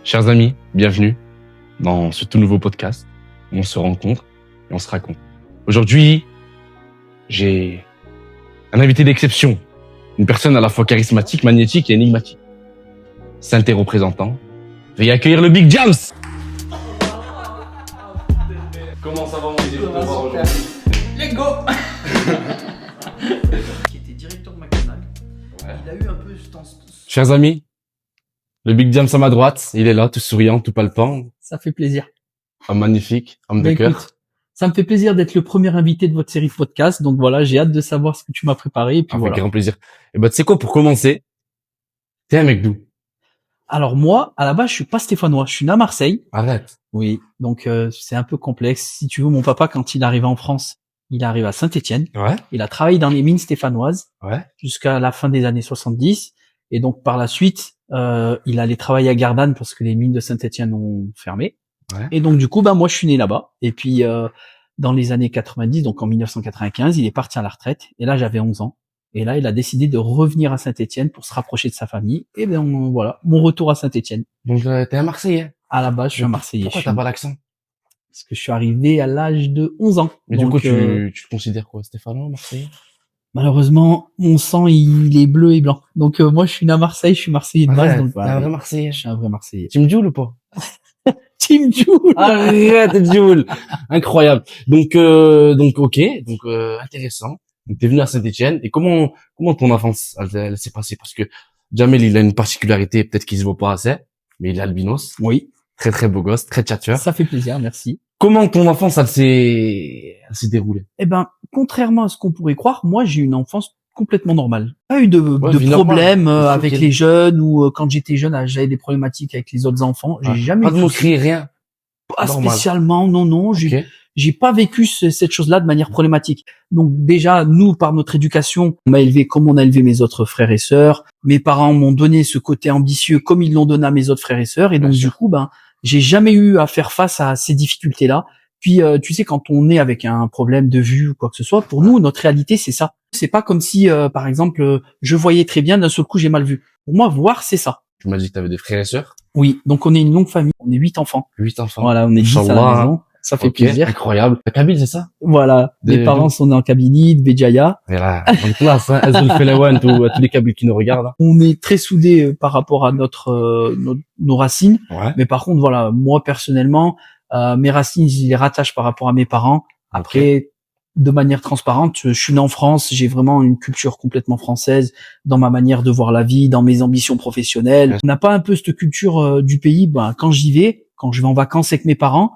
Chers amis, bienvenue dans ce tout nouveau podcast où on se rencontre et on se raconte. Aujourd'hui, j'ai un invité d'exception, une personne à la fois charismatique, magnétique et énigmatique. Synthé représentant, veuillez accueillir le Big Jams. Comment ça va mon Dieu, aujourd'hui? Let's go. Qui était directeur de McDonald's. Ouais. Il a eu un peu ce temps. Chers amis, le Big Jams à ma droite, il est là, tout souriant, tout palpant. Ça fait plaisir. Homme magnifique, homme de cœur. Écoute, ça me fait plaisir d'être le premier invité de votre série de podcasts. Donc voilà, j'ai hâte de savoir ce que tu m'as préparé. Et puis voilà. Avec grand plaisir. Et tu sais quoi, pour commencer, t'es un mec d'où? Alors moi, à la base, je suis pas stéphanois. Je suis né à Marseille. Arrête. Oui. Donc c'est un peu complexe. Si tu veux, mon papa, quand il arrive en France, il arrive à Saint-Étienne. Ouais. Il a travaillé dans les mines stéphanoises. Ouais. Jusqu'à la fin des années 70. Et donc par la suite, il allait travailler à Gardanne parce que les mines de Saint-Étienne ont fermé. Ouais. Et donc du coup, moi je suis né là-bas. Et puis dans les années 90, donc en 1995, il est parti à la retraite. Et là j'avais 11 ans. Et là il a décidé de revenir à Saint-Étienne pour se rapprocher de sa famille. Et bien voilà, mon retour à Saint-Étienne. Donc t'es un Marseillais. À la base, je suis un Marseillais. Pourquoi t'as pas l'accent? Parce que je suis arrivé à l'âge de 11 ans. Mais donc, du coup, tu te considères quoi, Stéphano, Marseillais? Malheureusement, mon sang, il est bleu et blanc. Donc moi, je suis né à Marseille, je suis Marseillais de base. Donc t'es un vrai Marseillais. Je suis un vrai Marseillais. Team Joule ou pas? Team Joule. Arrête, Joule. Incroyable. Donc ok, intéressant. Donc t'es venu à Saint-Étienne. Et comment ton enfance, elle s'est passée? Parce que Jamel, il a une particularité, peut-être qu'il se voit pas assez, mais il est albinos. Oui. Très très beau gosse, très tchatcheur. Ça fait plaisir, merci. Comment ton enfance, elle s'est déroulée? Eh ben, contrairement à ce qu'on pourrait croire, moi, j'ai eu une enfance complètement normale. Pas eu de problèmes avec les jeunes ou quand j'étais jeune, j'avais des problématiques avec les autres enfants. J'ai jamais pas de moquerie, rien. Pas spécialement, non. Okay. J'ai pas vécu cette chose-là de manière problématique. Donc déjà, nous, par notre éducation, on m'a élevé comme on a élevé mes autres frères et sœurs. Mes parents m'ont donné ce côté ambitieux comme ils l'ont donné à mes autres frères et sœurs. Et donc du coup, j'ai jamais eu à faire face à ces difficultés-là. Puis tu sais, quand on est avec un problème de vue ou quoi que ce soit, pour nous, notre réalité, c'est ça. C'est pas comme si, par exemple, je voyais très bien, d'un seul coup, j'ai mal vu. Pour moi, voir, c'est ça. Tu m'as dit que tu avais des frères et sœurs? Oui, donc on est une longue famille, on est 8 enfants. 8 enfants. Voilà, on est 10 à la maison. Ça fait plaisir. Incroyable. Kabyle, c'est ça? Voilà. Mes parents sont nés en Kabylie, de Béjaïa. Voilà. En classe, hein. Tous les Kabyles qui nous regardent. On est très soudés par rapport à nos racines. Ouais. Mais par contre, voilà, moi, personnellement, mes racines, je les rattache par rapport à mes parents. Après, de manière transparente, je suis né en France, j'ai vraiment une culture complètement française dans ma manière de voir la vie, dans mes ambitions professionnelles. On n'a pas un peu cette culture du pays. Quand j'y vais, quand je vais en vacances avec mes parents,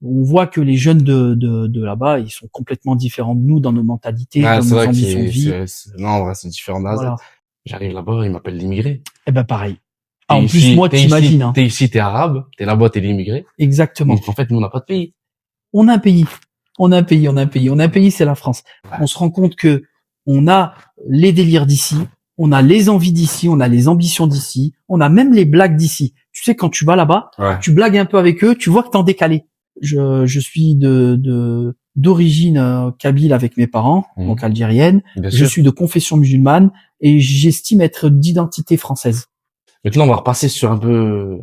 on voit que les jeunes de là-bas, ils sont complètement différents de nous dans nos mentalités, dans nos ambitions de vie. Non, en vrai, c'est différent d'Az. Voilà. J'arrive là-bas, ils m'appellent l'immigré. Pareil. En plus, moi, t'imagines. T'es ici, t'es arabe. T'es là-bas, t'es l'immigré. Exactement. Donc, en fait, nous, on n'a pas de pays. On a un pays. On a un pays, c'est la France. Ouais. On se rend compte que on a les délires d'ici, on a les envies d'ici, on a les ambitions d'ici, on a même les blagues d'ici. Tu sais, quand tu vas là-bas, tu blagues un peu avec eux, tu vois que t'es en décalé. Je suis d'origine kabyle avec mes parents, donc algérienne. Je suis de confession musulmane et j'estime être d'identité française. Maintenant, on va repasser sur un peu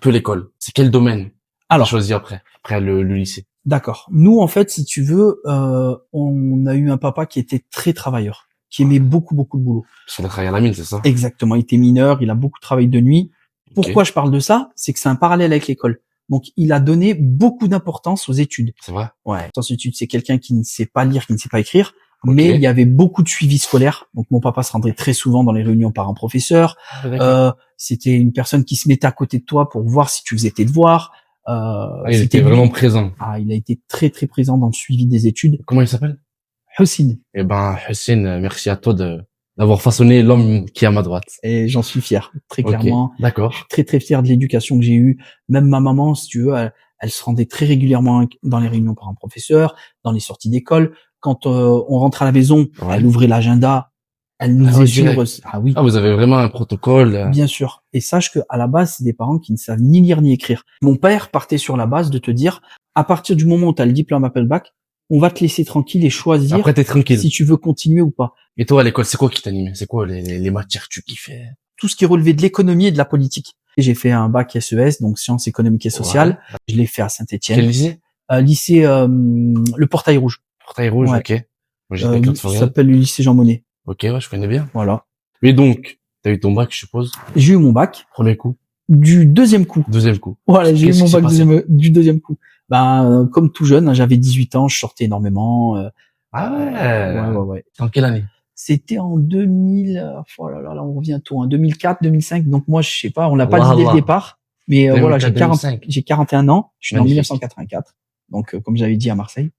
l'école. C'est quel domaine? Alors, choisi après le lycée. D'accord. Nous, en fait, si tu veux, on a eu un papa qui était très travailleur, qui aimait beaucoup de boulot. Parce qu'il a travaillé à la mine, c'est ça? Exactement. Il était mineur, il a beaucoup travaillé de nuit. Pourquoi je parle de ça? C'est que c'est un parallèle avec l'école. Donc, il a donné beaucoup d'importance aux études. C'est vrai? Ouais. Aux études, c'est quelqu'un qui ne sait pas lire, qui ne sait pas écrire. Mais il y avait beaucoup de suivi scolaire. Donc, mon papa se rendait très souvent dans les réunions parents-professeurs. C'était une personne qui se mettait à côté de toi pour voir si tu faisais tes devoirs. Il était vraiment présent. Il a été très très présent dans le suivi des études. Comment il s'appelle? Hussein. Hussein, merci à toi d'avoir façonné l'homme qui est à ma droite. Et j'en suis fier, très clairement. D'accord. Je suis très très fier de l'éducation que j'ai eue. Même ma maman, si tu veux, elle se rendait très régulièrement dans les réunions parents-professeurs, dans les sorties d'école. Quand on rentrait à la maison, elle ouvrait l'agenda. Elle nous faisait suivre. Ah oui. Ah, vous avez vraiment un protocole. Bien sûr. Et sache que à la base, c'est des parents qui ne savent ni lire ni écrire. Mon père partait sur la base de te dire, à partir du moment où tu as le diplôme Appel-Bac, on va te laisser tranquille et choisir. Après, t'es tranquille. Si tu veux continuer ou pas. Et toi, à l'école, c'est quoi qui t'animait? C'est quoi les matières que tu kiffais? Tout ce qui relevait de l'économie et de la politique. J'ai fait un bac SES, donc sciences économiques et sociales. Ouais. Je l'ai fait à Quel Saint-Étienne. lycée? Lycée le Portail Rouge. Portail Rouge, Ouais. ok. Moi, j'étais à Claude Ça Forial. s'appelle le lycée Jean Monnet. Ok, ouais, je connais bien. Voilà. Mais donc, t'as eu ton bac, je suppose. J'ai eu mon bac Premier coup. du deuxième coup. Deuxième coup. Voilà, j'ai eu Qu'est-ce mon qui s'est bac passé du deuxième coup. Comme tout jeune, hein, j'avais 18 ans, je sortais énormément. Ah ouais. Ouais. C'est en quelle année? C'était en 2000, oh là, on revient tôt, hein, 2004, 2005. Donc moi, je sais pas, on l'a pas dit dès le Voilà. départ. Mais voilà, 2004, j'ai 41 ans. Je suis né en Magnifique. 1984. Donc, comme j'avais dit à Marseille.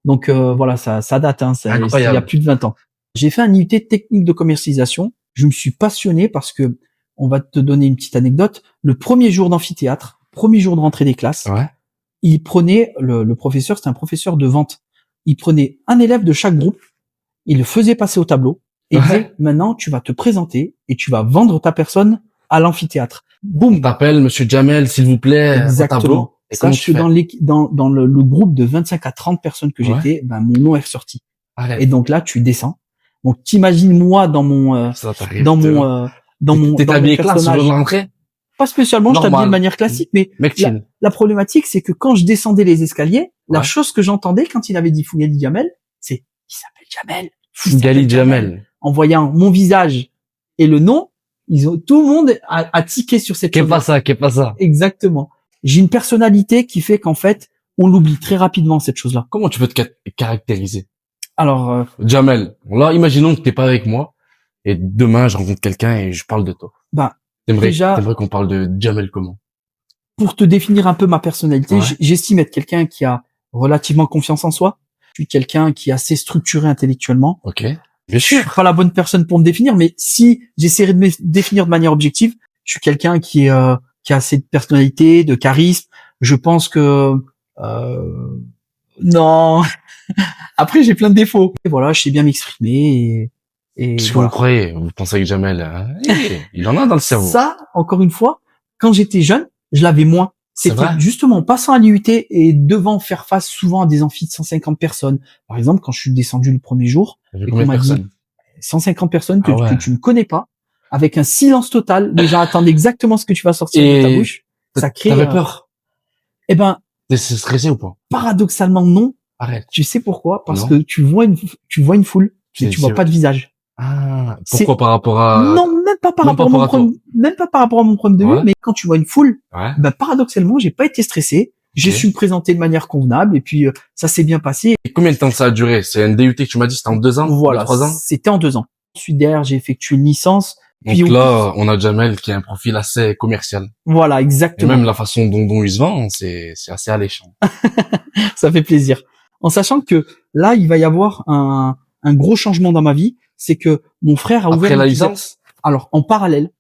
Donc voilà, ça date, hein, il y a Incroyable. plus de 20 ans. J'ai fait un IUT technique de commercialisation. Je me suis passionné parce que, on va te donner une petite anecdote. Le premier jour d'amphithéâtre, premier jour de rentrée des classes, Ouais. il prenait, le professeur, c'était un professeur de vente. Il prenait un élève de chaque groupe, il le faisait passer au tableau, et il disait, maintenant, tu vas te présenter et tu vas vendre ta personne à l'amphithéâtre. On Boum! t'appelle Monsieur Jamel, s'il vous plaît, au tableau. Et comment Sache tu que fais? dans le groupe de 25 à 30 personnes que Ouais. j'étais, mon nom est ressorti. Allez. Et donc là, tu descends. Donc t'imagines moi dans mon Ça t'arrive. dans habillé mon classe le jour de personnage. l'entrée? Pas spécialement, je Normal. t'habillais de manière classique, mais Mec chill. la problématique, c'est que quand je descendais les escaliers, la Ouais. chose que j'entendais quand il avait dit Fougali Jamel, c'est il s'appelle Jamel. Fougali Jamel. En voyant mon visage et le nom, tout le monde a tiqué sur cette chose. Qu'est pas ça. Exactement. J'ai une personnalité qui fait qu'en fait, on l'oublie très rapidement, cette chose-là. Comment tu peux te caractériser? Alors, Jamel. Là, imaginons que t'es pas avec moi, et demain, je rencontre quelqu'un et je parle de toi. T'aimerais qu'on parle de Jamel comment? Pour te définir un peu ma personnalité, Ouais. j'estime être quelqu'un qui a relativement confiance en soi. Je suis quelqu'un qui est assez structuré intellectuellement. Ok. Bien Je sûr. suis pas la bonne personne pour me définir, mais si j'essaierais de me définir de manière objective, je suis quelqu'un qui a assez de personnalité, de charisme. Je pense que non. Après, j'ai plein de défauts. Et voilà, je sais bien m'exprimer et Qu'est-ce que voilà. vous croyez? Vous pensez que Jamel, il en a dans le cerveau. Ça, encore une fois, quand j'étais jeune, je l'avais moins. C'est C'était vrai? justement en passant à l'IUT et devant faire face souvent à des amphis de 150 personnes. Par exemple, quand je suis descendu le premier jour, Il y avait et combien qu'on de m'a dit personnes? 150 personnes Ah ouais. que tu ne connais pas, avec un silence total, les gens attendent exactement ce que tu vas sortir de ta bouche. Ça crée. T'avais peur? Eh ben, T'es stressé ou pas? paradoxalement non. Arrête. Tu sais pourquoi? Parce Non. que tu vois une foule, mais tu vois pas de visage. Ah, pourquoi par rapport à... Non, même pas par même rapport pas à mon par rapport- même pas par rapport à mon problème de vue, Ouais. mais quand tu vois une foule, Ouais. paradoxalement, j'ai pas été stressé. J'ai Ok. su me présenter de manière convenable et puis ça s'est bien passé. Et combien de temps ça a duré? C'est un DUT que tu m'as dit, c'était en 2 ans? Voilà, 3 ans? c'était en 2 ans. Ensuite derrière, j'ai effectué une licence. Donc Puis là, on a Jamel qui a un profil assez commercial. Voilà, Et exactement. même la façon dont il se vend, c'est assez alléchant. Ça fait plaisir. En sachant que là, il va y avoir un gros changement dans ma vie, c'est que mon frère a ouvert Après la une pizza- licence? Alors en parallèle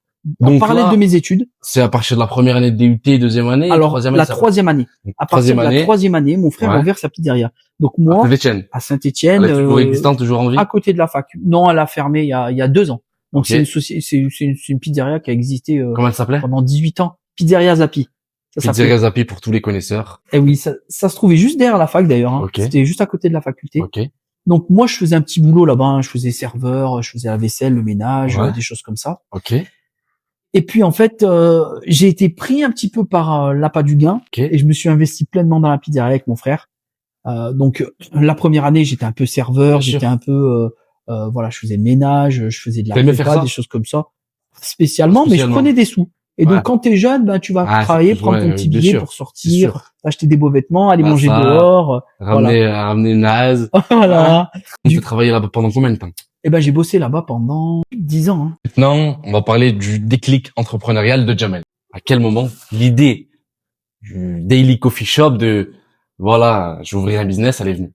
Donc là, de mes études. c'est à partir de la première année de DUT, deuxième année, Alors troisième année, la ça va. troisième année. Donc, À partir de la troisième année, mon frère a Ouais. ouvert sa pizzeria. Donc moi, Saint-Étienne. à Saint-Étienne, Elle est toujours existante, toujours en vie? à côté de la fac. Non, elle a fermé il y a 2 ans. Donc Ok. c'est une pizzeria qui a existé Comment elle s'appelait? pendant 18 ans. Pizzeria Zappi. Ça s'appelait. Pizzeria Zappi pour tous les connaisseurs. Eh oui, ça se trouvait juste derrière la fac d'ailleurs. Hein. Ok. C'était juste à côté de la faculté. Ok. Donc moi, je faisais un petit boulot là-bas. Hein. Je faisais serveur, je faisais la vaisselle, le ménage, Ouais. des choses comme ça. Ok. Et puis en fait, j'ai été pris un petit peu par l'appât du gain Ok. et je me suis investi pleinement dans la pizzeria avec mon frère. Donc la première année, j'étais un peu serveur, Bien sûr. j'étais un peu voilà, je faisais le ménage, je faisais de la T'aimais prépa, faire ça? des choses comme ça. Spécialement, mais je prenais des sous. Et Ouais. donc quand t'es jeune, tu vas Ah, travailler, c'est plus- prendre ton ouais, petit bien billet sûr. pour C'est sortir, sûr. acheter des beaux vêtements, aller Ah, manger ça. dehors. Ramener une naze. Voilà. Tu as travaillé là-bas pendant combien de temps? Et ben j'ai bossé là-bas pendant 10 ans. Hein. Maintenant, on va parler du déclic entrepreneurial de Jamel. À quel moment l'idée du daily coffee shop de voilà, j'ouvrirai un business, elle est venue?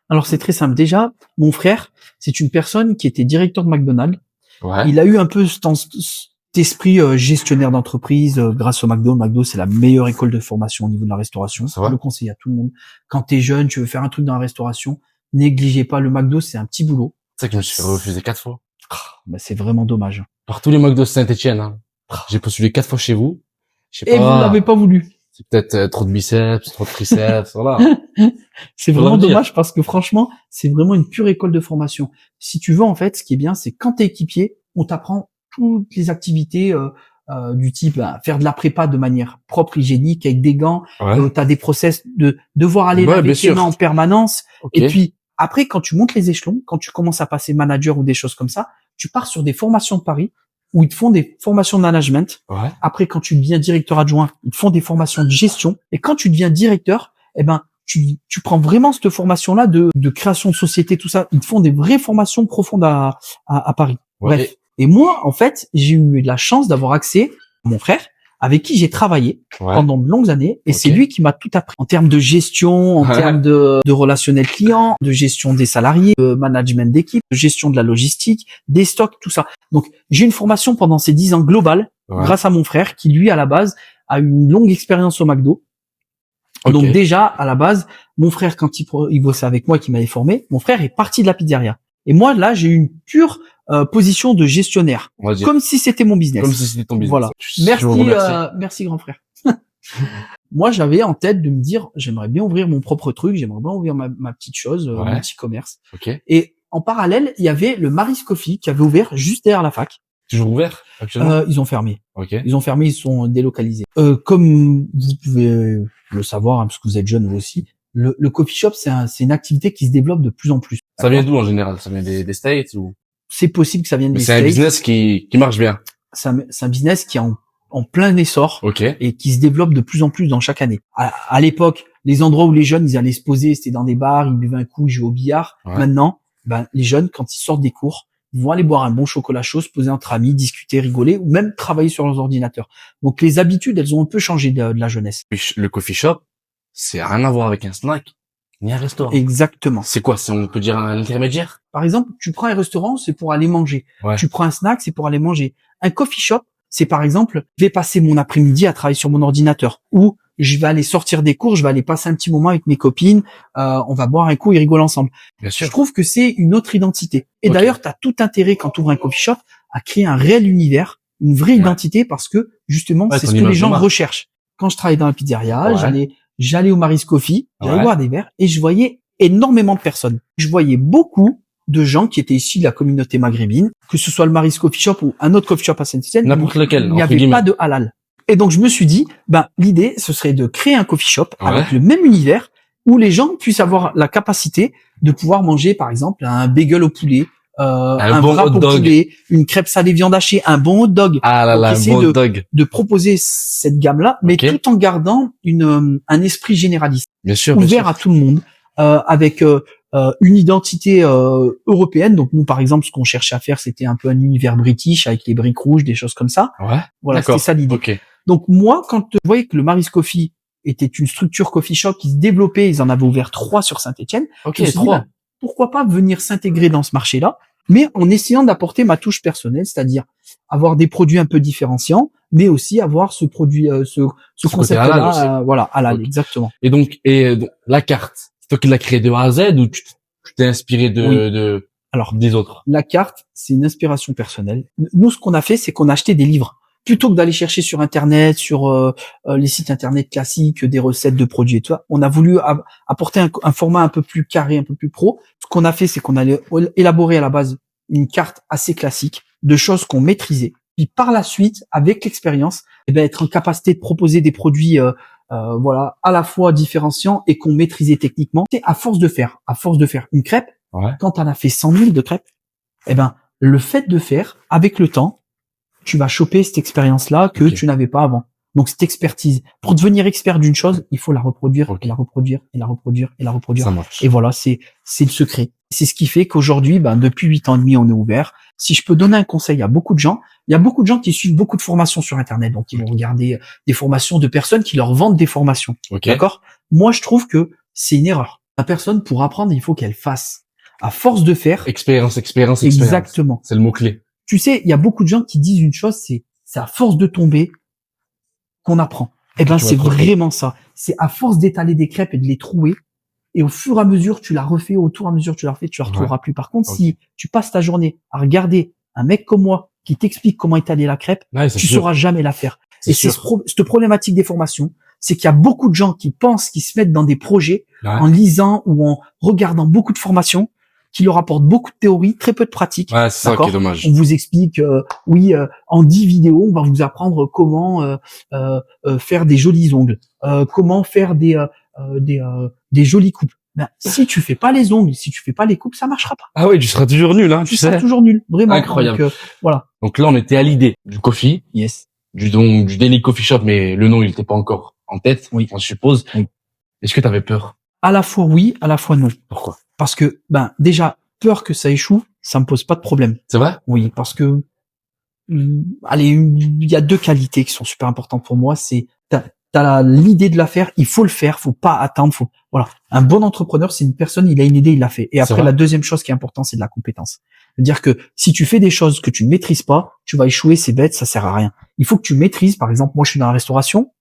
Alors c'est très simple. Déjà, mon frère, c'est une personne qui était directeur de McDonald's. Ouais. Il a eu un peu cet esprit gestionnaire d'entreprise grâce au McDo. McDo, c'est la meilleure école de formation au niveau de la restauration. Ça va. Je le conseille à tout le monde. Quand t'es jeune, tu veux faire un truc dans la restauration, négligez pas le McDo, c'est un petit boulot. C'est ça que je me suis fait refuser 4 fois. C'est vraiment dommage. Par tous les McDo de Saint-Etienne, hein. J'ai postulé 4 fois chez vous. Je sais Et vous l'avez pas voulu. C'est peut-être trop de biceps, trop de triceps, voilà. C'est Faut vraiment leur dire. dommage parce que franchement, c'est vraiment une pure école de formation. Si tu veux, en fait, ce qui est bien, c'est quand t'es équipier, on t'apprend toutes les activités du type faire de la prépa de manière propre, hygiénique, avec des gants. Ouais. Tu as des process de devoir aller Ouais, laver bien tes sûr. mains en permanence. Ok. Et puis après, quand tu montes les échelons, quand tu commences à passer manager ou des choses comme ça, tu pars sur des formations de Paris où ils te font des formations de management. Ouais. Après, quand tu deviens directeur adjoint, ils te font des formations de gestion. Et quand tu deviens directeur, eh ben, tu prends vraiment cette formation-là de création de société, tout ça. Ils te font des vraies formations profondes à Paris. Ouais. Bref. Et moi, en fait, j'ai eu la chance d'avoir accès à mon frère, avec qui j'ai travaillé Ouais. pendant de longues années. Et Ok. c'est lui qui m'a tout appris en termes de gestion, en Ouais. termes de relationnel client, de gestion des salariés, de management d'équipe, de gestion de la logistique, des stocks, tout ça. Donc, j'ai une formation pendant ces 10 ans globale Ouais. grâce à mon frère qui, lui, à la base, a eu une longue expérience au McDo. Ok. Donc déjà, à la base, mon frère, quand il bossait avec moi, qui m'avait formé, mon frère est parti de la pizzeria. Et moi, là, j'ai eu une pure position de gestionnaire, On va dire. comme si c'était mon business. Comme si c'était ton business. Voilà. Je vous remercie. Merci grand frère. Moi, j'avais en tête de me dire, j'aimerais bien ouvrir mon propre truc, j'aimerais bien ouvrir ma petite chose, Ouais. mon petit commerce. Ok. Et en parallèle, il y avait le Mary's Coffee qui avait ouvert juste derrière la fac. Toujours ouvert actuellement. Ils ont fermé. Ok. Ils ont fermé, ils sont délocalisés. Comme vous pouvez le savoir, hein, parce que vous êtes jeune vous aussi, le coffee shop, c'est une activité qui se développe de plus en plus. Ça vient d'où en général? Ça vient des States ou? C'est possible que ça vienne Mais des c'est un States. business qui marche bien. C'est un business qui est en plein essor Ok. et qui se développe de plus en plus dans chaque année. À l'époque, les endroits où les jeunes ils allaient se poser, c'était dans des bars, ils buvaient un coup, ils jouaient au billard. Ouais. Maintenant, les jeunes, quand ils sortent des cours, ils vont aller boire un bon chocolat chaud, se poser entre amis, discuter, rigoler, ou même travailler sur leurs ordinateurs. Donc les habitudes, elles ont un peu changé de la jeunesse. Le coffee shop, c'est rien à voir avec un snack ni un restaurant. Exactement. C'est quoi? On peut dire un intermédiaire? Par exemple, tu prends un restaurant, c'est pour aller manger. Ouais. Tu prends un snack, c'est pour aller manger. Un coffee shop, c'est par exemple, je vais passer mon après-midi à travailler sur mon ordinateur, ou je vais aller sortir des cours, je vais aller passer un petit moment avec mes copines, on va boire un coup et rigoler ensemble. Bien sûr. Je trouve que c'est une autre identité. Et Ok. d'ailleurs, tu as tout intérêt quand tu ouvres un coffee shop à créer un réel univers, une vraie identité, parce que justement, Ouais, c'est ton ce que les image de gens marque. recherchent. Quand je travaillais dans la pizzeria, Ouais. j'allais au Mary's Coffee, j'allais Ouais. boire des verres, et je voyais énormément de personnes. Je voyais beaucoup de gens qui étaient issus de la communauté maghrébine, que ce soit le Mary's Coffee Shop ou un autre coffee shop à Saint-Étienne. N'importe lequel, Il n'y entre avait guillemets. pas de halal. Et donc, je me suis dit, l'idée, ce serait de créer un coffee shop Ouais. avec le même univers où les gens puissent avoir la capacité de pouvoir manger, par exemple, un bagel au poulet, un bon wrap hot au dog. poulet, une crêpe salée viande hachée, un bon hot dog. Ah là Donc, là, un essayer bon hot dog. de proposer cette gamme-là, mais Ok. tout en gardant un esprit généraliste, Bien sûr, bien ouvert sûr. à tout le monde, avec une identité européenne. Donc nous, par exemple, ce qu'on cherchait à faire, c'était un peu un univers british avec les briques rouges, des choses comme ça. Ouais. Voilà, D'accord. c'était ça l'idée. Ok. Donc moi, quand je voyais que le Mary's Coffee était une structure coffee shop qui se développait, ils en avaient ouvert 3 sur Saint-Étienne. Ok, Je me suis dit, 3. pourquoi pas venir s'intégrer dans ce marché-là, mais en essayant d'apporter ma touche personnelle, c'est-à-dire avoir des produits un peu différenciants, mais aussi avoir ce produit, ce côté concept-là, halal voilà, halal, Ok. exactement. Et donc, la carte, c'est toi qui l'as créée de A à Z ou tu t'es inspiré Oui. Alors, des autres? la carte, c'est une inspiration personnelle. Nous, ce qu'on a fait, c'est qu'on a acheté des livres. Plutôt que d'aller chercher sur Internet, sur les sites Internet classiques, des recettes de produits et tout ça, on a voulu apporter un format un peu plus carré, un peu plus pro. Ce qu'on a fait, c'est qu'on allait élaborer à la base une carte assez classique de choses qu'on maîtrisait. Puis par la suite, avec l'expérience, être en capacité de proposer des produits voilà, à la fois différenciants et qu'on maîtrisait techniquement. C'est à force de faire une crêpe, Ouais. quand on a fait 100 000 de crêpes, le fait de faire, avec le temps, tu vas choper cette expérience-là que Ok. tu n'avais pas avant. Donc cette expertise. Pour devenir expert d'une chose, il faut la reproduire, Ok. et la reproduire, et la reproduire, et la reproduire. Ça marche. Et voilà, c'est le secret. C'est ce qui fait qu'aujourd'hui, depuis 8 ans et demi, on est ouvert. Si je peux donner un conseil à beaucoup de gens, il y a beaucoup de gens qui suivent beaucoup de formations sur Internet. Donc, ils vont regarder des formations de personnes qui leur vendent des formations. Ok. D'accord? Moi, je trouve que c'est une erreur. La personne, pour apprendre, il faut qu'elle fasse. À force de faire. Expérience. Exactement. C'est le mot-clé. Tu sais, il y a beaucoup de gens qui disent une chose, c'est à force de tomber qu'on apprend. Tu vas C'est te refaire. vraiment ça. C'est à force d'étaler des crêpes et de les trouer. Et au fur et à mesure, tu la refais, au fur et à mesure, tu la refais, tu la retrouveras plus. Par contre, Ok. si tu passes ta journée à regarder un mec comme moi qui t'explique comment étaler la crêpe, Ouais, c'est tu sûr. sauras jamais la faire. C'est Et c'est sûr. cette problématique des formations, c'est qu'il y a beaucoup de gens qui pensent qu'ils se mettent dans des projets Ouais. en lisant ou en regardant beaucoup de formations. qui leur apporte beaucoup de théorie, très peu de pratique. Ouais, c'est ça D'accord. qui est dommage. On vous explique, en 10 vidéos, on va vous apprendre comment faire des jolis ongles, comment faire des jolies coupes. Ben, si tu fais pas les ongles, si tu fais pas les coupes, ça marchera pas. Ah ouais, tu seras toujours nul, hein, Tu seras toujours nul, vraiment. Incroyable. Donc, voilà. Donc là, on était à l'idée du coffee, Yes. du Daily Coffee Shop, mais le nom, il était pas encore en tête, Oui. on suppose. Oui. Est-ce que t'avais peur? À la fois oui, à la fois non. Pourquoi? Parce que, déjà, peur que ça échoue, ça me pose pas de problème. C'est vrai? Oui, parce que, allez, il y a 2 qualités qui sont super importantes pour moi. C'est, t'as l'idée de la faire, il faut le faire, faut pas attendre, voilà. Un bon entrepreneur, c'est une personne, il a une idée, il l'a fait. Et après, la deuxième chose qui est importante, c'est de la compétence. C'est-à-dire que si tu fais des choses que tu ne maîtrises pas, tu vas échouer, c'est bête, ça sert à rien. Il faut que tu maîtrises. Par exemple, moi, je suis dans la restauration.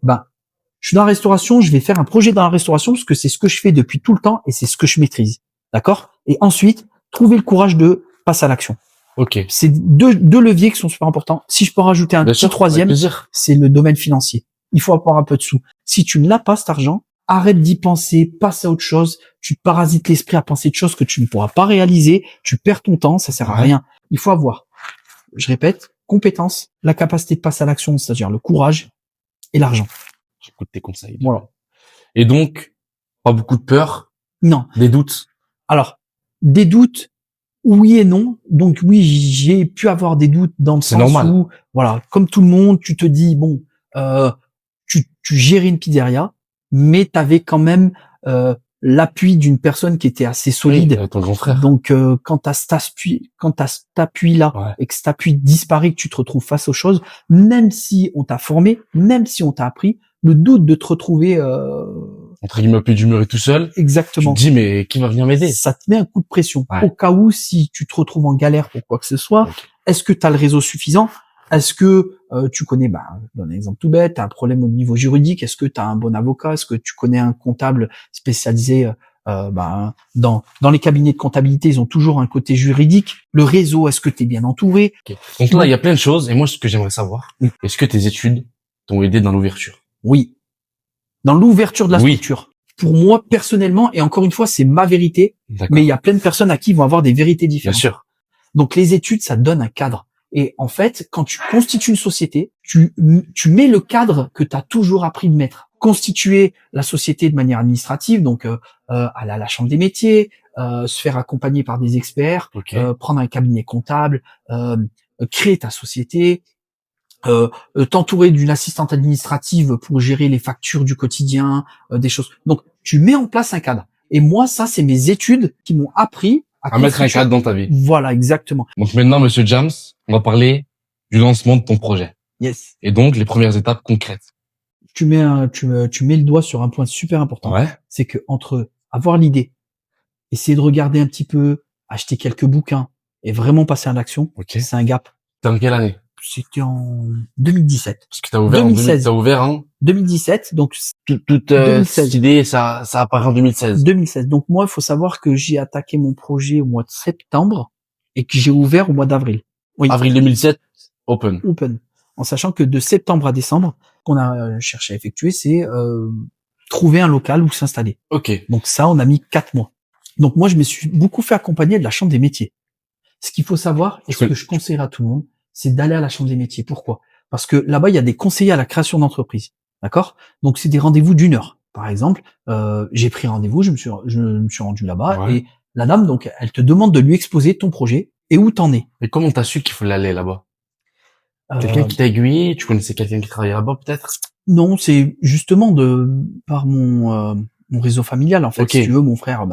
Je suis dans la restauration, je vais faire un projet dans la restauration parce que c'est ce que je fais depuis tout le temps et c'est ce que je maîtrise. D'accord? Et ensuite, trouver le courage de passer à l'action. Ok. C'est deux leviers qui sont super importants. Si je peux rajouter un petit troisième, c'est le domaine financier. Il faut avoir un peu de sous. Si tu ne l'as pas, cet argent, arrête d'y penser, passe à autre chose. Tu parasites l'esprit à penser de choses que tu ne pourras pas réaliser. Tu perds ton temps, ça sert à rien. Il faut avoir, je répète, compétence, la capacité de passer à l'action, c'est-à-dire le courage et l'argent. J'écoute tes conseils. Voilà. Et donc, pas beaucoup de peur? Non. Des doutes? Alors, des doutes, oui et non. Donc oui, j'ai pu avoir des doutes dans le sens où, voilà, comme tout le monde, tu te dis, bon, tu gérais une pizzeria, mais t'avais quand même l'appui d'une personne qui était assez solide. Oui, ton grand frère. Donc quand t'as cet appui là et que cet appui disparaît, que tu te retrouves face aux choses, même si on t'a formé, même si on t'a appris, le doute de te retrouver entre guillemets plus du mur et tout seul. Exactement. Tu te dis mais qui va venir m'aider? Ça te met un coup de pression. Au cas où si tu te retrouves en galère pour quoi que ce soit, est-ce que tu as le réseau suffisant? Est-ce que tu connais, je donne un exemple tout bête, tu as un problème au niveau juridique, est-ce que tu as un bon avocat, est-ce que tu connais un comptable spécialisé dans les cabinets de comptabilité, ils ont toujours un côté juridique. Le réseau, est-ce que tu es bien entouré? Donc là, il y a plein de choses et moi ce que j'aimerais savoir, est-ce que tes études t'ont aidé dans l'ouverture? Oui. Dans l'ouverture de la structure. Pour moi personnellement, et encore une fois, c'est ma vérité, mais il y a plein de personnes à qui vont avoir des vérités différentes. Bien sûr. Donc les études, ça te donne un cadre. Et en fait, quand tu constitues une société, tu mets le cadre que tu as toujours appris de mettre. Constituer la société de manière administrative, donc aller à la chambre des métiers, se faire accompagner par des experts, prendre un cabinet comptable, créer ta société, t'entourer d'une assistante administrative pour gérer les factures du quotidien, des choses. Donc tu mets en place un cadre. Et moi, ça, c'est mes études qui m'ont appris à mettre un cadre dans ta vie. Voilà, exactement. Donc maintenant, Monsieur James, on va parler du lancement de ton projet. Yes. Et donc les premières étapes concrètes. Tu mets le doigt sur un point super important. C'est que entre avoir l'idée, essayer de regarder un petit peu, acheter quelques bouquins et vraiment passer à l'action, c'est un gap. T'es en quelle année? C'était en 2017. Parce que t'as ouvert 2016. T'as ouvert en 2017, donc toute cette idée, ça apparaît en 2016. 2016. Donc moi, il faut savoir que j'ai attaqué mon projet au mois de septembre et que j'ai ouvert au mois d'avril. Oui. Avril 2007, open. En sachant que de septembre à décembre, qu'on a cherché à effectuer, c'est trouver un local où s'installer. Donc ça, on a mis 4 mois. Donc moi, je me suis beaucoup fait accompagner de la Chambre des métiers. Ce qu'il faut savoir, et ce que je conseillerais à tout le monde, c'est d'aller à la Chambre des métiers. Pourquoi? Parce que là-bas, il y a des conseillers à la création d'entreprise. D'accord? Donc c'est des rendez-vous d'1 heure. Par exemple, j'ai pris rendez-vous, je me suis rendu là-bas et la dame, donc, elle te demande de lui exposer ton projet et où t'en es. Mais comment t'as su qu'il faut aller là-bas? Quelqu'un qui t'a aiguillé? Tu connaissais quelqu'un qui travaillait là-bas peut-être? Non, c'est justement par mon réseau familial en fait. Si tu veux, mon frère,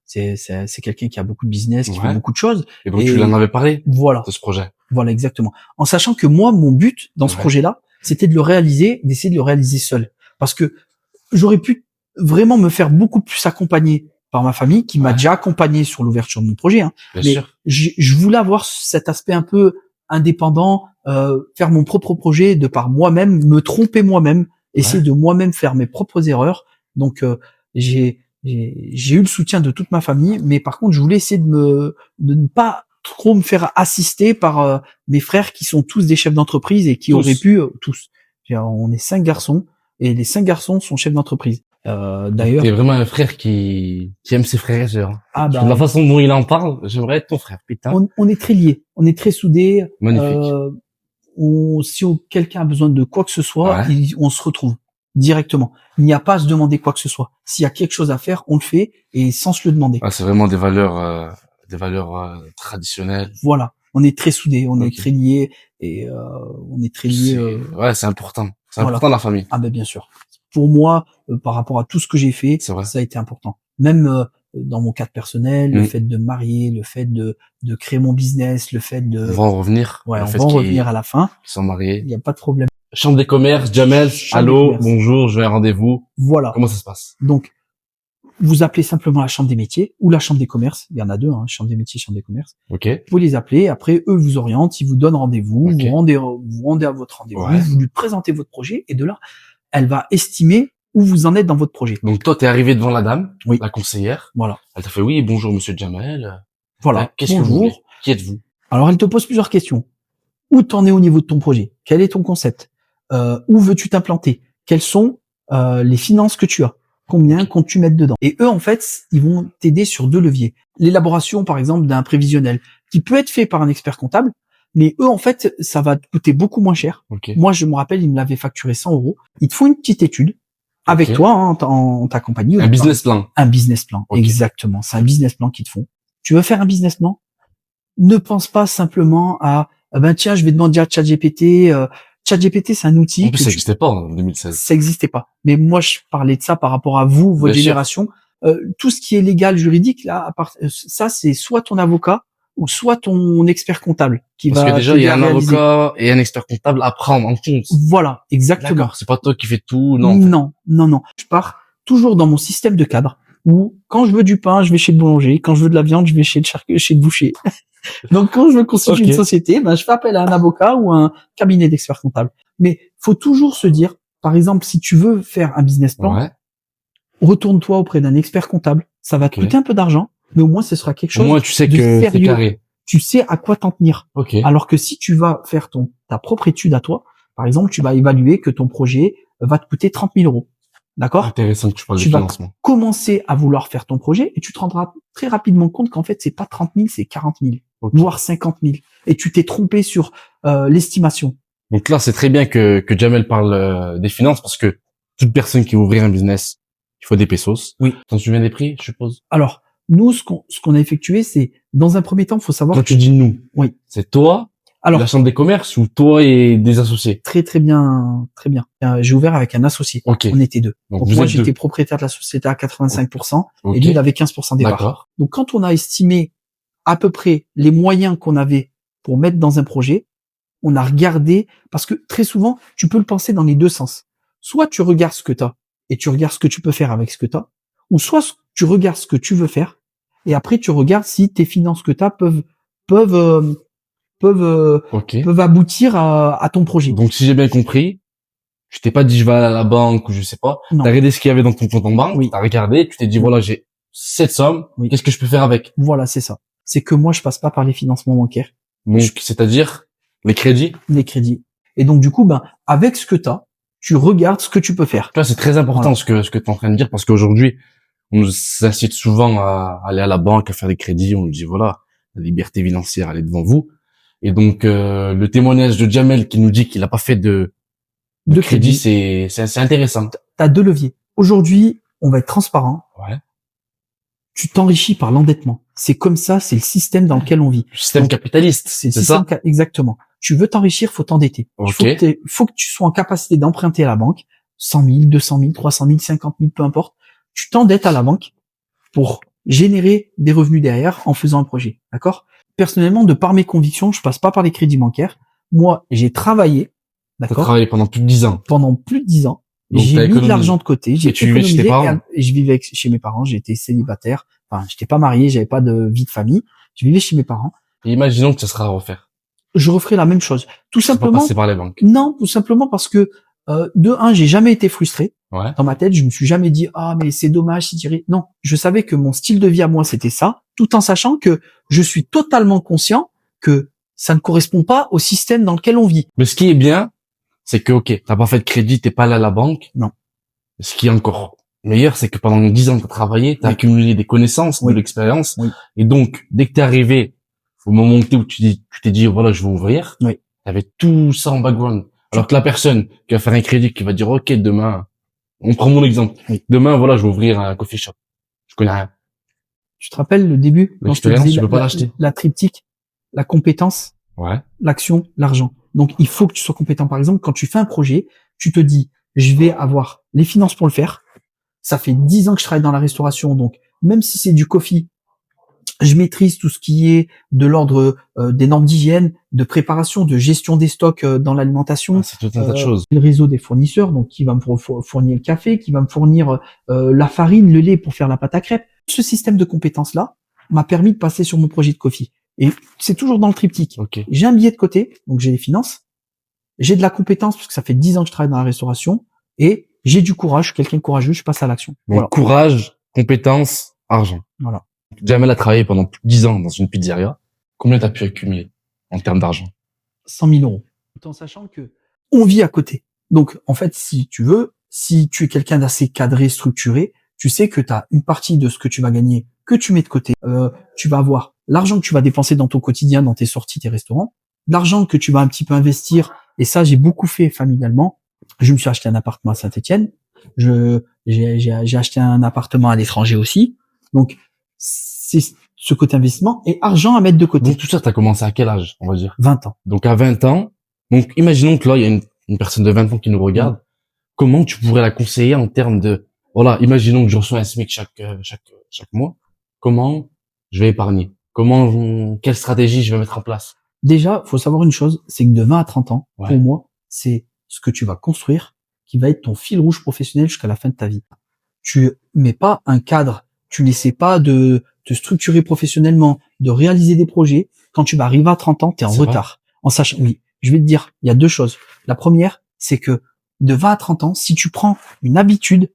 c'est quelqu'un qui a beaucoup de business, qui fait beaucoup de choses. Et donc tu lui en avais parlé? Voilà. De ce projet. Voilà, exactement. En sachant que moi, mon but dans ce projet-là, c'était de le réaliser, d'essayer de le réaliser seul. Parce que j'aurais pu vraiment me faire beaucoup plus accompagner par ma famille, qui m'a déjà accompagné sur l'ouverture de mon projet. Mais je voulais avoir cet aspect un peu indépendant, faire mon propre projet de par moi-même, me tromper moi-même, essayer de moi-même faire mes propres erreurs. Donc j'ai eu le soutien de toute ma famille, mais par contre, je voulais essayer de ne pas trop me faire assister par mes frères qui sont tous des chefs d'entreprise et qui auraient pu tous. On est 5 garçons et les 5 garçons sont chefs d'entreprise. D'ailleurs, T'es vraiment un frère qui aime ses frères et sœurs. ah De la façon dont il en parle, j'aimerais être ton frère, putain. on est très liés, on est très soudés. Magnifique. Si quelqu'un a besoin de quoi que ce soit, Ouais. on se retrouve directement. Il n'y a pas à se demander quoi que ce soit. S'il y a quelque chose à faire, on le fait et sans se le demander. Ah, c'est vraiment des valeurs traditionnelles. Voilà, on est très soudés, on est Ok. très liés et on est très liés. Ouais, c'est important. C'est Voilà. important la famille. Ah ben bien sûr. Pour moi, par rapport à tout ce que j'ai fait, C'est vrai. ça a été important. Même dans mon cadre personnel, le Mm. fait de me marier, le fait de créer mon business, le fait de... On va en revenir. Ouais, Le on fait va en qu'ils revenir à la fin. sont mariés. Il n'y a pas de problème. Chambre des commerces, Jamel. Chambre des Allô, commerces. bonjour, je vais à un rendez-vous. Voilà. Comment ça se passe? Donc, vous appelez simplement la chambre des métiers ou la chambre des commerces. Il y en a deux, hein, chambre des métiers, chambre des commerces. Ok. Vous les appelez. Après, eux vous orientent, ils vous donnent rendez-vous. Ok. Vous rendez à votre rendez-vous. Ouais. Vous lui présentez votre projet et de là, elle va estimer où vous en êtes dans votre projet. Donc toi, t'es arrivé devant la dame, Oui. la conseillère. Voilà. Elle t'a fait oui, bonjour Monsieur Jamel. Voilà. Qu'est-ce que vous voulez? Bonjour. Qui êtes-vous? Alors, elle te pose plusieurs questions. Où t'en es au niveau de ton projet? Quel est ton concept? Où veux-tu t'implanter? Quelles sont les finances que tu as? Combien comptes-tu mettre dedans? Et eux, en fait, ils vont t'aider sur deux leviers. L'élaboration, par exemple, d'un prévisionnel, qui peut être fait par un expert comptable, mais eux, en fait, ça va te coûter beaucoup moins cher. Ok. Moi, je me rappelle, ils me l'avaient facturé 100 €. Ils te font une petite étude avec Ok. toi, hein, en ta compagnie. Un business plan. Un business plan, Ok. exactement. C'est un business plan qu'ils te font. Tu veux faire un business plan? Ne pense pas simplement à ah ben tiens, je vais demander à ChatGPT. ChatGPT, c'est un outil. En plus, que ça tu- n'existait pas en 2016. ça existait pas. Mais moi, je parlais de ça par rapport à vous, votre Bien sûr. génération. Tout ce qui est légal, juridique, là, ça, c'est soit ton avocat ou soit ton expert comptable qui Parce va que déjà, il y t'aider a à un réaliser. avocat et un expert comptable à prendre en compte. Voilà, exactement. D'accord. C'est pas toi qui fais tout, non. Non. Je pars toujours dans mon système de cadre où quand je veux du pain, je vais chez le boulanger. Quand je veux de la viande, je vais chez le boucher. Donc, quand je veux constituer Ok. une société, ben, je fais appel à un avocat ou à un cabinet d'experts comptables. Mais faut toujours se dire, par exemple, si tu veux faire un business plan, Ouais. retourne-toi auprès d'un expert comptable. Ça va te Ok. coûter un peu d'argent, mais au moins ce sera quelque Au chose. moins, tu sais de que c'est sérieux. carré. Tu sais à quoi t'en tenir. Ok. Alors que si tu vas faire ta propre étude à toi, par exemple, tu vas évaluer que ton projet va te coûter 30 000 €. D'accord? Intéressant que tu parles de Tu vas financement. commencer à vouloir faire ton projet et tu te rendras très rapidement compte qu'en fait, c'est pas 30 000, c'est 40 000, Ok. voire 50 000. Et tu t'es trompé sur l'estimation. Donc là, c'est très bien que Jamel parle des finances parce que toute personne qui veut ouvrir un business, il faut des pesos. Oui. T'en souviens des prix, je suppose? Alors, nous, ce qu'on a effectué, c'est, dans un premier temps, il faut savoir Quand tu dis nous, oui. c'est toi, Alors, la chambre des commerces ou toi et des associés? très bien. J'ai ouvert avec un associé. Ok. On était deux. Donc, Donc vous moi, êtes j'étais deux. propriétaire de la société à 85% Ok. et lui, il avait 15% des parts. D'accord. Donc, quand on a estimé à peu près les moyens qu'on avait pour mettre dans un projet, on a regardé, parce que très souvent, tu peux le penser dans les deux sens. Soit tu regardes ce que tu as et tu regardes ce que tu peux faire avec ce que tu as, ou soit tu regardes ce que tu veux faire et après tu regardes si tes finances que tu as Ok. peuvent aboutir à ton projet. Donc, si j'ai bien compris, tu t'es pas dit je vais aller à la banque ou je sais pas. Non. T'as regardé ce qu'il y avait dans ton compte en banque. Oui. T'as regardé, tu t'es dit voilà, j'ai cette somme. Oui. Qu'est-ce que je peux faire avec? Voilà, c'est ça. C'est que moi, je passe pas par les financements bancaires, Donc, c'est-à-dire les crédits. les crédits. Et donc, du coup, ben, avec ce que tu as, tu regardes ce que tu peux faire. Tu vois, c'est très important Voilà. ce que tu es en train de dire parce qu'aujourd'hui, on nous incite souvent à aller à la banque, à faire des crédits. On nous dit voilà, la liberté financière, elle est devant vous. Et donc, le témoignage de Jamel qui nous dit qu'il n'a pas fait de crédit, c'est intéressant. T'as deux leviers. Aujourd'hui, on va être transparent. Ouais. Tu t'enrichis par l'endettement. C'est comme ça, c'est le système dans lequel on vit. Le système Donc, capitaliste, C'est le c'est système ça? exactement. Tu veux t'enrichir, faut t'endetter. Ok. Faut que tu sois en capacité d'emprunter à la banque 100 000, 200 000, 300 000, 50 000, peu importe. Tu t'endettes à la banque pour générer des revenus derrière en faisant un projet. D'accord? Personnellement, de par mes convictions, je passe pas par les crédits bancaires. Moi, j'ai travaillé, T'as d'accord, travaillé pendant plus de 10 ans. pendant plus de 10 ans. Donc, J'ai t'as mis de économisé. l'argent de côté, j'ai Et tu vivais chez tes économisé parents? et je vivais chez mes parents, j'étais célibataire. Enfin, j'étais pas marié, j'avais pas de vie de famille. Je vivais chez mes parents. Et imaginons que ça sera à refaire. Je referai la même chose. Tout Tu vas pas simplement, passer par les banques. non, tout simplement parce que de un, j'ai jamais été frustré. Ouais. Dans ma tête, je me suis jamais dit ah mais c'est dommage si tu non, je savais que mon style de vie à moi c'était ça, tout en sachant que je suis totalement conscient que ça ne correspond pas au système dans lequel on vit. Mais ce qui est bien, c'est que ok, t'as pas fait de crédit, t'es pas allé à la banque. Non. Ce qui est encore meilleur, c'est que pendant 10 ans, tu as travaillé, tu as Oui. accumulé des connaissances, Oui. de l'expérience. Oui. Et donc, dès que tu es arrivé au moment où tu t'es dit, voilà, je vais ouvrir, Oui. tu avais tout ça en background. Alors que la personne qui va faire un crédit, qui va dire, OK, demain, on prend mon exemple. Oui. Demain, voilà, je vais ouvrir un coffee shop. Je connais rien. Tu te rappelles le début quand je te L'expérience, disais tu peux pas l'acheter. la triptyque, la compétence, Ouais. l'action, l'argent. Donc il faut que tu sois compétent. Par exemple, quand tu fais un projet, tu te dis je vais avoir les finances pour le faire. Ça fait 10 ans que je travaille dans la restauration, donc même si c'est du coffee, je maîtrise tout ce qui est de l'ordre des normes d'hygiène, de préparation, de gestion des stocks dans l'alimentation. Ah, c'est tout un tas de choses. Le réseau des fournisseurs, donc qui va me fournir le café, qui va me fournir la farine, le lait pour faire la pâte à crêpes. Ce système de compétences-là m'a permis de passer sur mon projet de coffee. Et c'est toujours dans le triptyque. OK. J'ai un billet de côté, donc j'ai les finances. J'ai de la compétence, parce que ça fait 10 ans que je travaille dans la restauration. Et j'ai du courage, je suis quelqu'un de courageux, je passe à l'action. Donc, Voilà. courage, compétence, argent. Voilà. Jamel a travaillé pendant plus de 10 ans dans une pizzeria. Combien t'as pu accumuler en termes d'argent? 100 000 euros. Tout en sachant que on vit à côté. Donc, en fait, si tu veux, si tu es quelqu'un d'assez cadré, structuré, tu sais que tu as une partie de ce que tu vas gagner que tu mets de côté. Tu vas avoir l'argent que tu vas dépenser dans ton quotidien, dans tes sorties, tes restaurants, l'argent que tu vas un petit peu investir. Et ça, j'ai beaucoup fait familialement. Je me suis acheté un appartement à Saint-Étienne. J'ai acheté un appartement à l'étranger aussi. Donc, c'est ce côté investissement et argent à mettre de côté. Donc, tout ça, t'as commencé à quel âge, on va dire? 20 ans. Donc, à 20 ans. Donc, imaginons que là, il y a une personne de 20 ans qui nous regarde. Comment tu pourrais la conseiller en termes de, voilà, imaginons que je reçois un SMIC chaque mois. Comment je vais épargner? Quelle stratégie je vais mettre en place? Déjà, faut savoir une chose, c'est que de 20 à 30 ans, Ouais. pour moi, c'est ce que tu vas construire qui va être ton fil rouge professionnel jusqu'à la fin de ta vie. Tu mets pas un cadre, tu n'essaies pas de te structurer professionnellement, de réaliser des projets. Quand tu vas arriver à 30 ans, tu es en C'est retard. En sachant, oui, je vais te dire, il y a deux choses. La première, c'est que de 20 à 30 ans, si tu prends une habitude,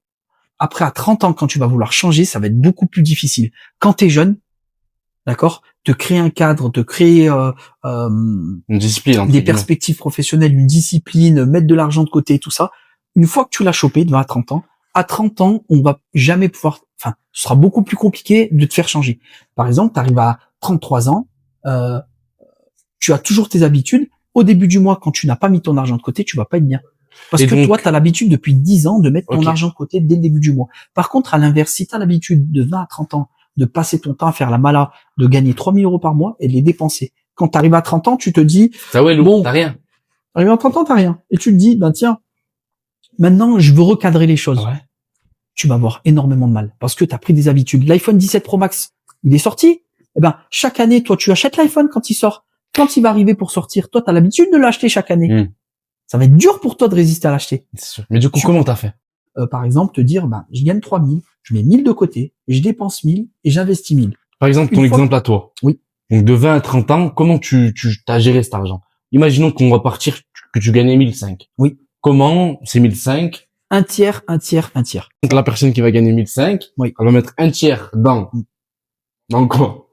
après à 30 ans, quand tu vas vouloir changer, ça va être beaucoup plus difficile. Quand tu es jeune, d'accord, te créer un cadre, te créer Une discipline, entre des guillemets. perspectives professionnelles, une discipline, mettre de l'argent de côté, tout ça. Une fois que tu l'as chopé de 20 à 30 ans, à 30 ans, on va jamais pouvoir, enfin, ce sera beaucoup plus compliqué de te faire changer. Par exemple, tu arrives à 33 ans, tu as toujours tes habitudes. Au début du mois, quand tu n'as pas mis ton argent de côté, tu vas pas être bien. Parce Et que donc- toi, tu as l'habitude depuis 10 ans de mettre ton Ok. argent de côté dès le début du mois. Par contre, à l'inverse, si tu as l'habitude de 20 à 30 ans de passer ton temps à faire la mala, de gagner 3 000 euros par mois et de les dépenser. Quand tu arrives à 30 ans, tu te dis, Ça ouais, Lou, Bon. t'as rien. arrivé à 30 ans, t'as rien. Et tu te dis, ben tiens, maintenant, je veux recadrer les choses. Ouais. Tu vas avoir énormément de mal parce que tu as pris des habitudes. L'iPhone 17 Pro Max, il est sorti. Eh ben, chaque année, toi, tu achètes l'iPhone quand il sort. Quand il va arriver pour sortir, toi, tu as l'habitude de l'acheter chaque année. Ça va être dur pour toi de résister à l'acheter. C'est sûr. Mais du coup, Tu- comment t'as fait? Par exemple, te dire, ben, je gagne 3 000, je mets 1 000 de côté, et je dépense 1 000 et j'investis 1 000. Par exemple, ton Une fois- exemple à toi. Oui. Donc, de 20 à 30 ans, comment tu t'as géré cet argent? Imaginons qu'on va partir, que tu gagnais 1 500. Oui. Comment ces 1 500, Un tiers, un tiers, un tiers. donc la personne qui va gagner 1 500, Oui. elle va mettre un tiers dans quoi?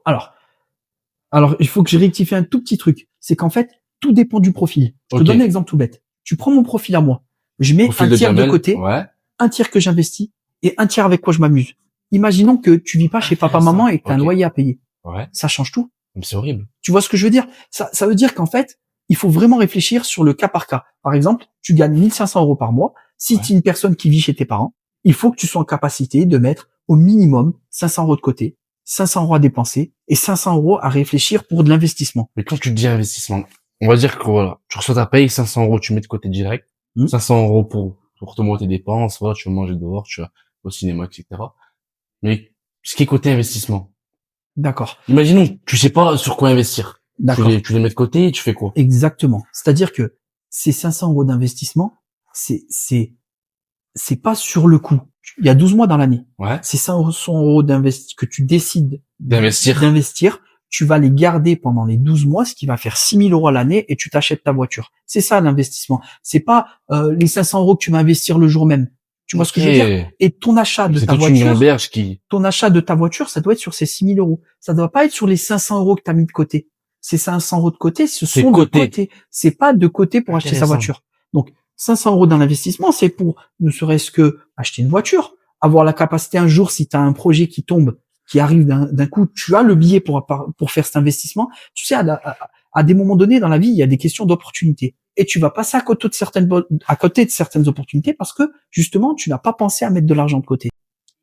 Alors, il faut que je rectifie un tout petit truc. C'est qu'en fait, tout dépend du profil. Je te Ok. donne un exemple tout bête. Tu prends mon profil à moi. Je mets Profil un tiers de Jamel. côté, Ouais. un tiers que j'investis et un tiers avec quoi je m'amuse. Imaginons que tu vis pas chez papa, Intéressant. maman et que tu as un Ok. loyer à payer. Ouais. Ça change tout. Mais c'est horrible. Tu vois ce que je veux dire? Ça veut dire qu'en fait, il faut vraiment réfléchir sur le cas par cas. Par exemple, tu gagnes 1 500 euros par mois. Si Ouais. tu es une personne qui vit chez tes parents, il faut que tu sois en capacité de mettre au minimum 500 euros de côté, 500 euros à dépenser et 500 euros à réfléchir pour de l'investissement. Mais quand tu te dis investissement, on va dire que voilà, tu reçois ta paye, 500 euros, tu mets de côté direct. 500 euros pour te monter tes dépenses, voilà, tu veux manger dehors, tu vas au cinéma, etc. Mais ce qui est côté investissement. D'accord. Imaginons, tu sais pas sur quoi investir. D'accord. Tu les mets de côté, tu fais quoi? Exactement. C'est-à-dire que ces 500 euros d'investissement, c'est pas sur le coup. Il y a 12 mois dans l'année. Ouais. Ces 500 euros que tu décides D'investir. tu vas les garder pendant les 12 mois, ce qui va faire 6 000 euros à l'année et tu t'achètes ta voiture. C'est ça l'investissement. C'est pas les 500 euros que tu vas investir le jour même. Tu vois ce que je veux dire? Et ton achat de C'est ta toute une voiture, gamberge qui, ton achat de ta voiture, ça doit être sur ces 6 000 euros. Ça doit pas être sur les 500 euros que tu as mis de côté. Ces 500 euros de côté, ce C'est sont de côté. côté. C'est pas de côté pour acheter sa Intéressant. voiture. Donc, 500 euros dans l'investissement, c'est pour ne serait-ce que acheter une voiture, avoir la capacité un jour, si tu as un projet qui tombe, qui arrive d'un coup, tu as le billet pour faire cet investissement. Tu sais, à des moments donnés dans la vie, il y a des questions d'opportunité. Et tu vas passer à côté de certaines opportunités parce que, justement, tu n'as pas pensé à mettre de l'argent de côté.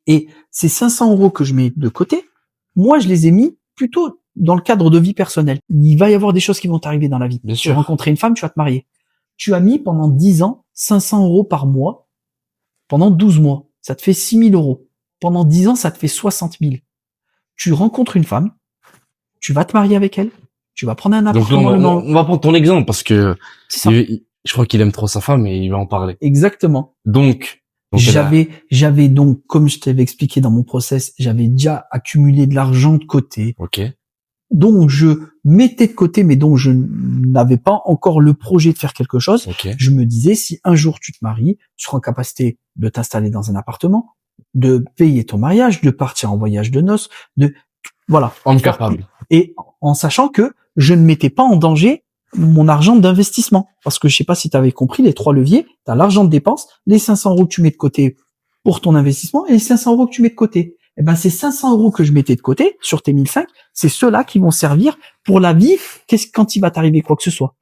Et ces 500 € que je mets de côté, moi, je les ai mis plutôt dans le cadre de vie personnelle. Il va y avoir des choses qui vont t'arriver dans la vie. Bien Tu sûr. vas rencontrer une femme, tu vas te marier. Tu as mis pendant 10 ans 500 € par mois pendant 12 mois. Ça te fait 6 000 €. Pendant 10 ans, ça te fait 60 000. Tu rencontres une femme, tu vas te marier avec elle, tu vas prendre un Donc là, appartement. on va prendre ton exemple parce que C'est ça. je crois qu'il aime trop sa femme et il va en parler. Exactement. Donc J'avais donc, comme je t'avais expliqué dans mon process, j'avais déjà accumulé de l'argent de côté, ok. dont je mettais de côté, mais dont je n'avais pas encore le projet de faire quelque chose. Ok. Je me disais, si un jour tu te maries, tu seras en capacité de t'installer dans un appartement, de payer ton mariage, de partir en voyage de noces, voilà. Homme capable. Et en sachant que je ne mettais pas en danger mon argent d'investissement. Parce que je sais pas si tu avais compris, les 3 leviers, tu as l'argent de dépense, les 500 € que tu mets de côté pour ton investissement et les 500 € que tu mets de côté. Eh ben, ces 500 € que je mettais de côté sur tes 1005, c'est ceux-là qui vont servir pour la vie. Quand il va t'arriver quoi que ce soit.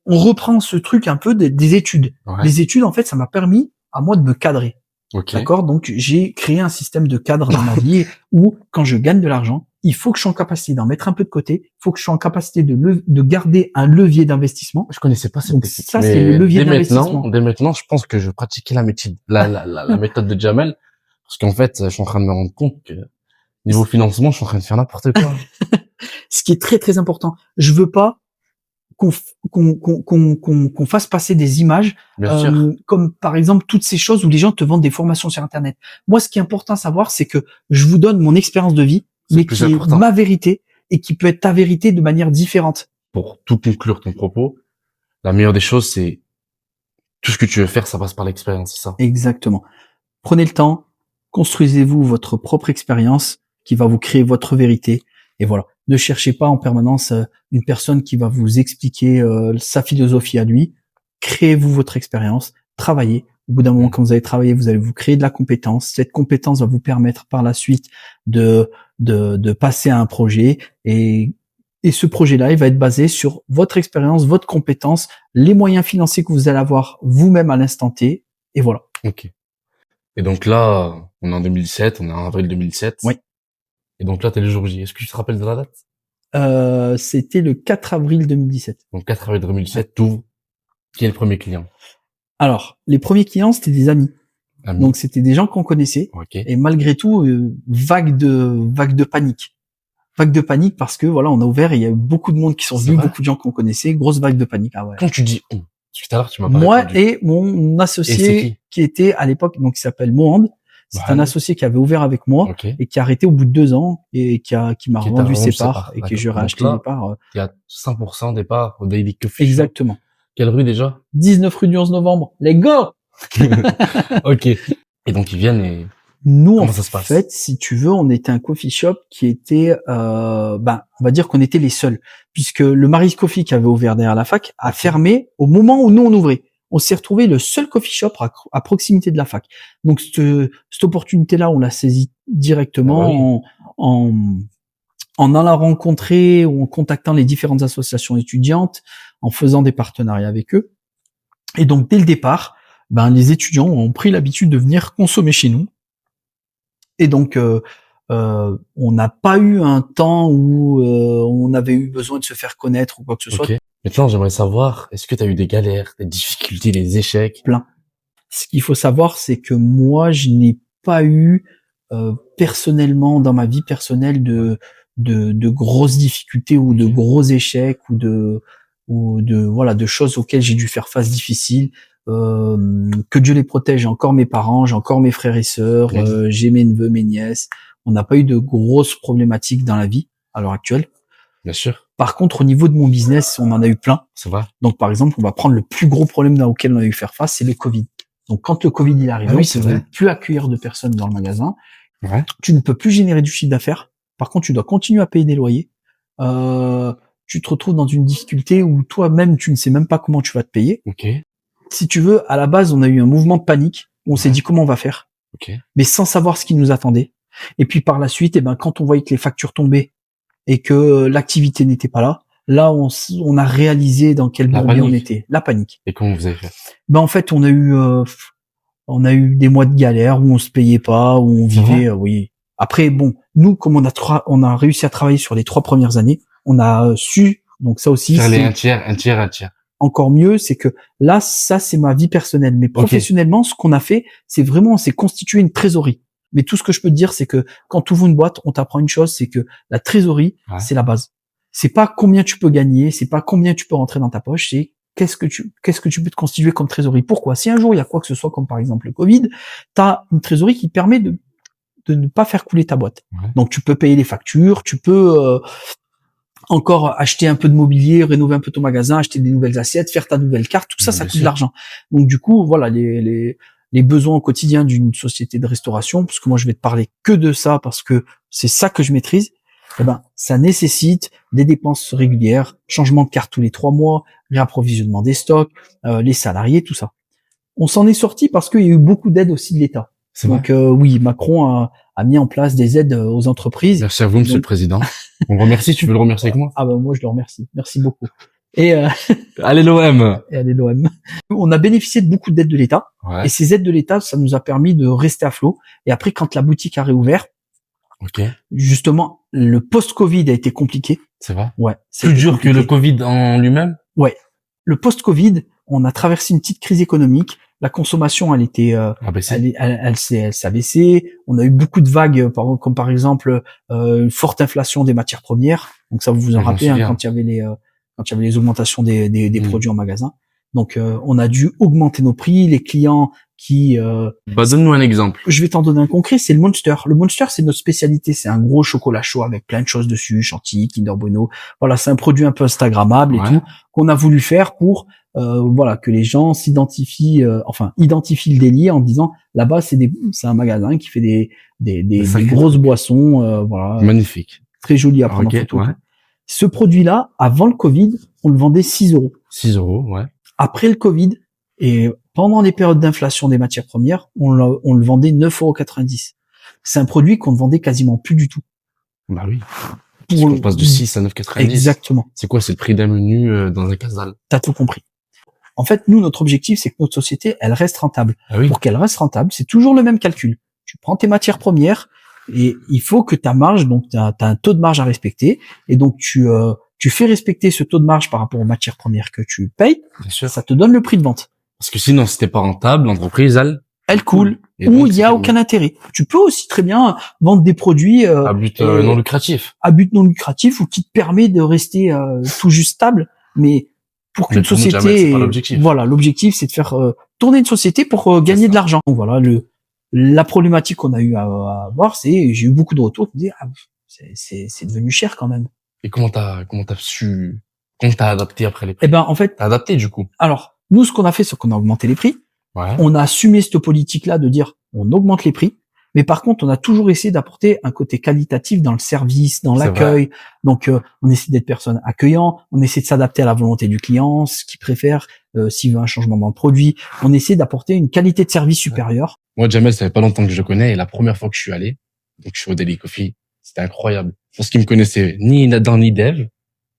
On reprend ce truc un peu des études. Ouais. Les études, en fait, ça m'a permis à moi de me cadrer. Ok. D'accord? Donc, j'ai créé un système de cadre dans ma vie où, quand je gagne de l'argent, il faut que je sois en capacité d'en mettre un peu de côté. Il faut que je sois en capacité de garder un levier d'investissement. Je connaissais pas cette Donc, technique. ça, c'est le levier d'investissement. Dès maintenant, je pense que je pratiquais la méthode de Jamel. Parce qu'en fait, je suis en train de me rendre compte que niveau financement, je suis en train de faire n'importe quoi. Ce qui est très, très important. Je veux pas qu'on fasse passer des images, Bien sûr. comme par exemple toutes ces choses où les gens te vendent des formations sur Internet. Moi, ce qui est important à savoir, c'est que je vous donne mon expérience de vie, mais qui est ma vérité et qui peut être ta vérité de manière différente. Pour tout conclure ton propos, la meilleure des choses, c'est tout ce que tu veux faire, ça passe par l'expérience, c'est ça? Exactement. Prenez le temps, construisez-vous votre propre expérience qui va vous créer votre vérité. Et voilà. Ne cherchez pas en permanence une personne qui va vous expliquer sa philosophie à lui. Créez-vous votre expérience, travaillez. Au bout d'un moment, quand vous allez travailler, vous allez vous créer de la compétence. Cette compétence va vous permettre par la suite de passer à un projet. Et ce projet-là, il va être basé sur votre expérience, votre compétence, les moyens financiers que vous allez avoir vous-même à l'instant T. Et voilà. Ok. Et donc là, on est en 2017, on est en avril 2007. Oui. Et donc là, t'es le jour J. Est-ce que tu te rappelles de la date? C'était le 4 avril 2017. Donc 4 avril 2007, tout. Qui est le premier client? Alors, les premiers clients, c'était des amis. Ami. Donc, c'était des gens qu'on connaissait. Ok. Et malgré tout, vague de panique. Vague de panique parce que, voilà, on a ouvert et il y a eu beaucoup de monde qui sont venus, beaucoup de gens qu'on connaissait. Grosse vague de panique. Ah ouais. Quand tu dis on, parce que tout à l'heure, tu m'as pas Moi répondu. et mon associé qui était à l'époque, donc, qui s'appelle Mohand. C'est un associé qui avait ouvert avec moi et qui a arrêté au bout de 2 ans et qui m'a revendu ses parts et que j'ai racheté les parts. Il y a 5% des parts au Daily Coffee. Exactement. Quelle rue déjà? 19 rue du 11 novembre. Let's go! Ok. Et donc, ils viennent et nous, comment ça se passe? En fait, si tu veux, on était un coffee shop qui était, on va dire qu'on était les seuls, puisque le Mary's Coffee qui avait ouvert derrière la fac a fermé au moment où nous on ouvrait. On s'est retrouvé le seul coffee shop à proximité de la fac. Donc cette opportunité-là, on l'a saisie directement en allant rencontrer ou en contactant les différentes associations étudiantes, en faisant des partenariats avec eux. Et donc dès le départ, les étudiants ont pris l'habitude de venir consommer chez nous. Et donc on n'a pas eu un temps où on avait eu besoin de se faire connaître ou quoi que ce soit. Maintenant, j'aimerais savoir, est-ce que tu as eu des galères, des difficultés, des échecs? Plein. Ce qu'il faut savoir, c'est que moi, je n'ai pas eu personnellement, dans ma vie personnelle, de grosses difficultés ou de gros échecs ou de choses auxquelles j'ai dû faire face difficiles. Que Dieu les protège. J'ai encore mes parents, j'ai encore mes frères et sœurs, j'ai mes neveux, mes nièces. On n'a pas eu de grosses problématiques dans la vie à l'heure actuelle. Bien sûr. Par contre, au niveau de mon business, on en a eu plein. C'est vrai. Donc, par exemple, on va prendre le plus gros problème auquel on a eu faire face, c'est le Covid. Donc, quand le Covid il est arrivé, on ne peut plus accueillir de personnes dans le magasin. Ouais. Tu ne peux plus générer du chiffre d'affaires. Par contre, tu dois continuer à payer des loyers. Tu te retrouves dans une difficulté où toi-même, tu ne sais même pas comment tu vas te payer. Ok. Si tu veux, à la base, on a eu un mouvement de panique. On s'est dit comment on va faire. Ok. mais sans savoir ce qui nous attendait. Et puis par la suite, quand on voyait que les factures tombaient et que l'activité n'était pas là, là on a réalisé dans quel La bourbier on panique. était. La panique. Et comment vous avez fait? En fait, on a eu des mois de galère où on se payait pas, où on C'est vrai vivait, oui. Après, bon, nous, comme on a réussi à travailler sur les 3 premières années, on a su, donc ça aussi, Faire les c'est un tiers. encore mieux, c'est que là, ça, c'est ma vie personnelle. Mais professionnellement, ce qu'on a fait, c'est constituer une trésorerie. Mais tout ce que je peux te dire, c'est que quand tu ouvres une boîte, on t'apprend une chose, c'est que la trésorerie, Ouais. c'est la base. C'est pas combien tu peux gagner, c'est pas combien tu peux rentrer dans ta poche, c'est qu'est-ce que tu peux te constituer comme trésorerie. Pourquoi? Si un jour il y a quoi que ce soit, comme par exemple le Covid, t'as une trésorerie qui permet de ne pas faire couler ta boîte. Ouais. Donc tu peux payer les factures, tu peux encore acheter un peu de mobilier, rénover un peu ton magasin, acheter des nouvelles assiettes, faire ta nouvelle carte, tout ça, ça coûte de l'argent. Donc du coup, voilà, les besoins au quotidien d'une société de restauration, parce que moi je vais te parler que de ça, parce que c'est ça que je maîtrise, ça nécessite des dépenses régulières, changement de carte tous les 3 mois, réapprovisionnement des stocks, les salariés, tout ça. On s'en est sorti parce qu'il y a eu beaucoup d'aides aussi de l'État. Donc oui, Macron a mis en place des aides aux entreprises. Merci à vous, Monsieur le Président. On le remercie. Tu veux le remercier avec moi? Ah moi je le remercie. Merci beaucoup. Et allez l'OM. Et allez l'OM. On a bénéficié de beaucoup d'aides de l'État. Ouais. Et ces aides de l'État, ça nous a permis de rester à flot. Et après, quand la boutique a réouvert, justement, le post-Covid a été compliqué. C'est vrai? Ouais. Plus dur que le Covid en lui-même? Ouais. Le post-Covid, on a traversé une petite crise économique. La consommation, elle était, elle s'est abaissée. On a eu beaucoup de vagues, comme par exemple une forte inflation des matières premières. Donc ça, vous vous en rappelez quand il y avait les augmentations des produits en magasin. Donc on a dû augmenter nos prix. Les clients qui donne-nous un exemple. Je vais t'en donner un concret, c'est le Monster. Le Monster, c'est notre spécialité, c'est un gros chocolat chaud avec plein de choses dessus, chantilly, Kinder Bueno. Voilà, c'est un produit un peu instagrammable et tout qu'on a voulu faire pour que les gens identifient le délit en disant là-bas c'est un magasin qui fait des grosses boissons magnifique, très joli à prendre en photo. Ouais. Ce produit-là, avant le Covid, on le vendait 6 €. 6 €, ouais. Après le Covid et pendant les périodes d'inflation des matières premières, on le vendait 9,90 €. C'est un produit qu'on ne vendait quasiment plus du tout. Bah oui. On passe de 6 à 9,90. Exactement. C'est quoi, c'est le prix d'un menu dans un casal? T'as tout compris. En fait, nous, notre objectif, c'est que notre société, elle reste rentable. Ah oui. Pour qu'elle reste rentable, c'est toujours le même calcul. Tu prends tes matières premières et il faut que ta marge, donc t'as un taux de marge à respecter, et donc tu fais respecter ce taux de marge par rapport aux matières premières que tu payes. Bien sûr. Ça te donne le prix de vente. Parce que sinon, si t'es pas rentable, l'entreprise, elle coule. Ou il y a aucun intérêt. Tu peux aussi très bien vendre des produits à but non lucratif. À but non lucratif ou qui te permet de rester tout juste stable, mais pour qu'une société, voilà, l'objectif c'est de faire tourner une société pour gagner de l'argent. Donc voilà, la problématique qu'on a eu à avoir, c'est j'ai eu beaucoup de retours de dire c'est devenu cher quand même. Et comment t'as adapté après les prix? En fait, t'as adapté du coup. Alors, nous ce qu'on a fait, c'est qu'on a augmenté les prix. Ouais. On a assumé cette politique-là de dire on augmente les prix, mais par contre on a toujours essayé d'apporter un côté qualitatif dans le service, dans l'accueil. Donc on essaie d'être personne accueillant, on essaie de s'adapter à la volonté du client, ce qu'il préfère, s'il veut un changement dans le produit. On essaie d'apporter une qualité de service supérieure. Moi, Jamel, ça fait pas longtemps que je le connais, et la première fois que je suis allé, donc je suis au Daily Coffee, c'était incroyable. Pour ce qui me connaissait ni Nathan ni Dev,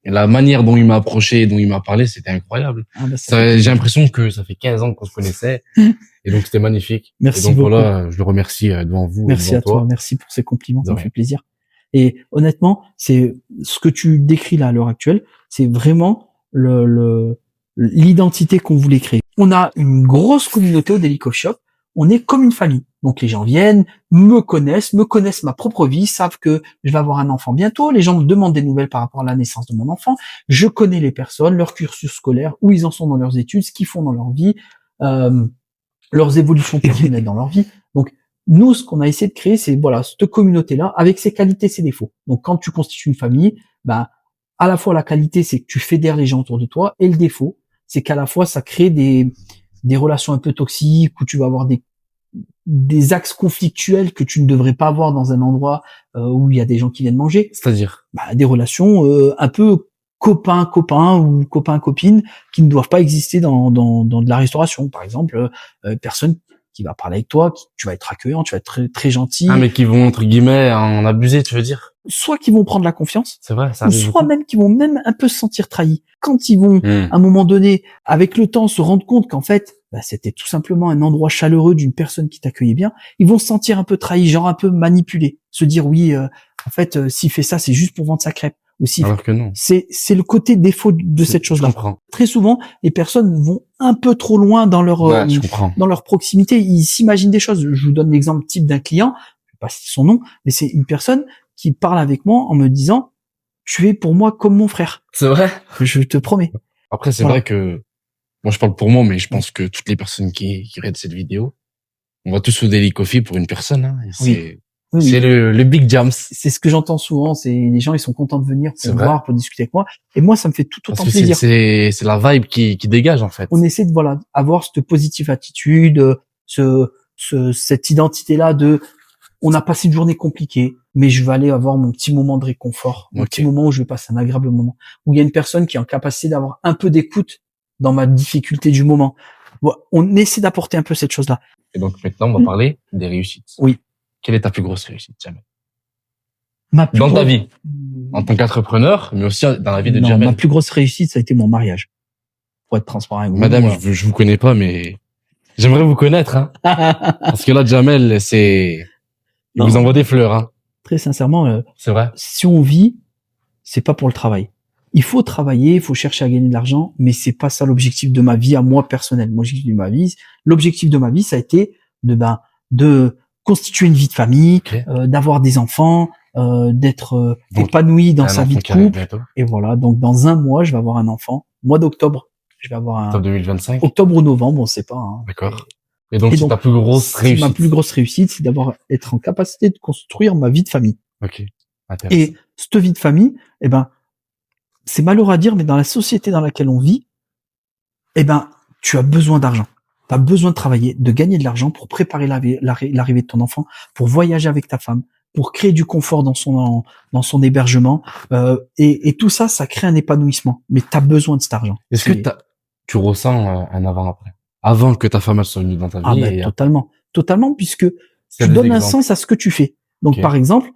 et la manière dont il m'a approché, dont il m'a parlé, c'était incroyable. J'ai l'impression que ça fait 15 ans qu'on se connaissait. Et donc, c'était magnifique. Merci et donc, beaucoup. Voilà, je le remercie devant vous. Merci à toi. Merci pour ces compliments. Ça me fait plaisir. Et honnêtement, c'est ce que tu décris là à l'heure actuelle, c'est vraiment l'identité qu'on voulait créer. On a une grosse communauté au Daily Coffee Shop. On est comme une famille. Donc les gens viennent, me connaissent ma propre vie, savent que je vais avoir un enfant bientôt. Les gens me demandent des nouvelles par rapport à la naissance de mon enfant. Je connais les personnes, leur cursus scolaire, où ils en sont dans leurs études, ce qu'ils font dans leur vie, leurs évolutions personnelles dans leur vie. Donc nous, ce qu'on a essayé de créer, c'est voilà cette communauté-là avec ses qualités, ses défauts. Donc quand tu constitues une famille, à la fois la qualité, c'est que tu fédères les gens autour de toi, et le défaut, c'est qu'à la fois ça crée des relations un peu toxiques où tu vas avoir des axes conflictuels que tu ne devrais pas avoir dans un endroit où il y a des gens qui viennent manger. C'est-à-dire des relations un peu copain-copain ou copain-copine qui ne doivent pas exister dans de la restauration. Par exemple, personne qui va parler avec toi, tu vas être accueillant, tu vas être très, très gentil. Ah, mais qui vont, entre guillemets, en abuser, tu veux dire? Soit qui vont prendre la confiance, C'est vrai, ça ou arrive soit beaucoup. même qui vont même un peu se sentir trahis. Quand ils vont, à un moment donné, avec le temps, se rendre compte qu'en fait, c'était tout simplement un endroit chaleureux d'une personne qui t'accueillait bien, ils vont se sentir un peu trahis, genre un peu manipulés. Se dire, oui, en fait, s'il fait ça, c'est juste pour vendre sa crêpe. Ou s'il Alors que non. c'est le côté défaut de cette Je chose-là. comprends. Très souvent, les personnes vont un peu trop loin dans leur Ouais, je comprends. dans leur proximité. Ils s'imaginent des choses. Je vous donne l'exemple type d'un client, je vais pas citer son nom, mais c'est une personne qui parle avec moi en me disant, tu es pour moi comme mon frère. C'est vrai. Je te promets. Après, c'est Voilà. vrai que, moi, je parle pour moi, mais je pense que toutes les personnes qui regardent cette vidéo, on va tous au Daily Coffee pour une personne, hein. Et Oui. c'est le Big Jams. C'est ce que j'entends souvent. C'est les gens, ils sont contents de venir C'est pour vrai. voir, pour discuter avec moi. Et moi, ça me fait tout Parce autant que plaisir. c'est la vibe qui dégage, en fait. On essaie de avoir cette positive attitude, cette identité-là de on a passé une journée compliquée, mais je vais aller avoir mon petit moment de réconfort, mon petit moment où je vais passer un agréable moment, où il y a une personne qui est en capacité d'avoir un peu d'écoute dans ma difficulté du moment. Bon, on essaie d'apporter un peu cette chose-là. Et donc maintenant, on va parler des réussites. Oui. Quelle est ta plus grosse réussite, Jamel? Dans ta vie, en tant qu'entrepreneur, mais aussi dans la vie de Non, Jamel. ma plus grosse réussite, ça a été mon mariage. Pour être transparent avec vous. Madame, voilà. je vous connais pas, mais j'aimerais vous connaître, hein. Parce que là, Jamel, il Non. vous envoie des fleurs, hein. Très sincèrement, C'est vrai. si on vit, c'est pas pour le travail. Il faut travailler, il faut chercher à gagner de l'argent, mais c'est pas ça l'objectif de ma vie à moi personnel. Moi, l'objectif de ma vie, ça a été de constituer une vie de famille, Okay. D'avoir des enfants, d'être épanoui dans sa vie de couple. Et voilà. Donc, dans un mois, je vais avoir un enfant. Mois d'octobre, je vais avoir Octobre 2025. Octobre ou novembre, on sait pas. Hein. D'accord. Et donc, c'est ta plus grosse réussite. Ma plus grosse réussite, c'est être en capacité de construire ma vie de famille. Ok. Et cette vie de famille, c'est malheureux à dire, mais dans la société dans laquelle on vit, tu as besoin d'argent. Tu as besoin de travailler, de gagner de l'argent pour préparer l'arrivée de ton enfant, pour voyager avec ta femme, pour créer du confort dans son hébergement. Et tout ça, ça crée un épanouissement. Mais tu as besoin de cet argent. Est-ce que tu ressens un avant-après? Avant que ta femme elle soit venue dans ta vie? Totalement. Totalement, puisque tu donnes un sens à ce que tu fais. Donc, par exemple,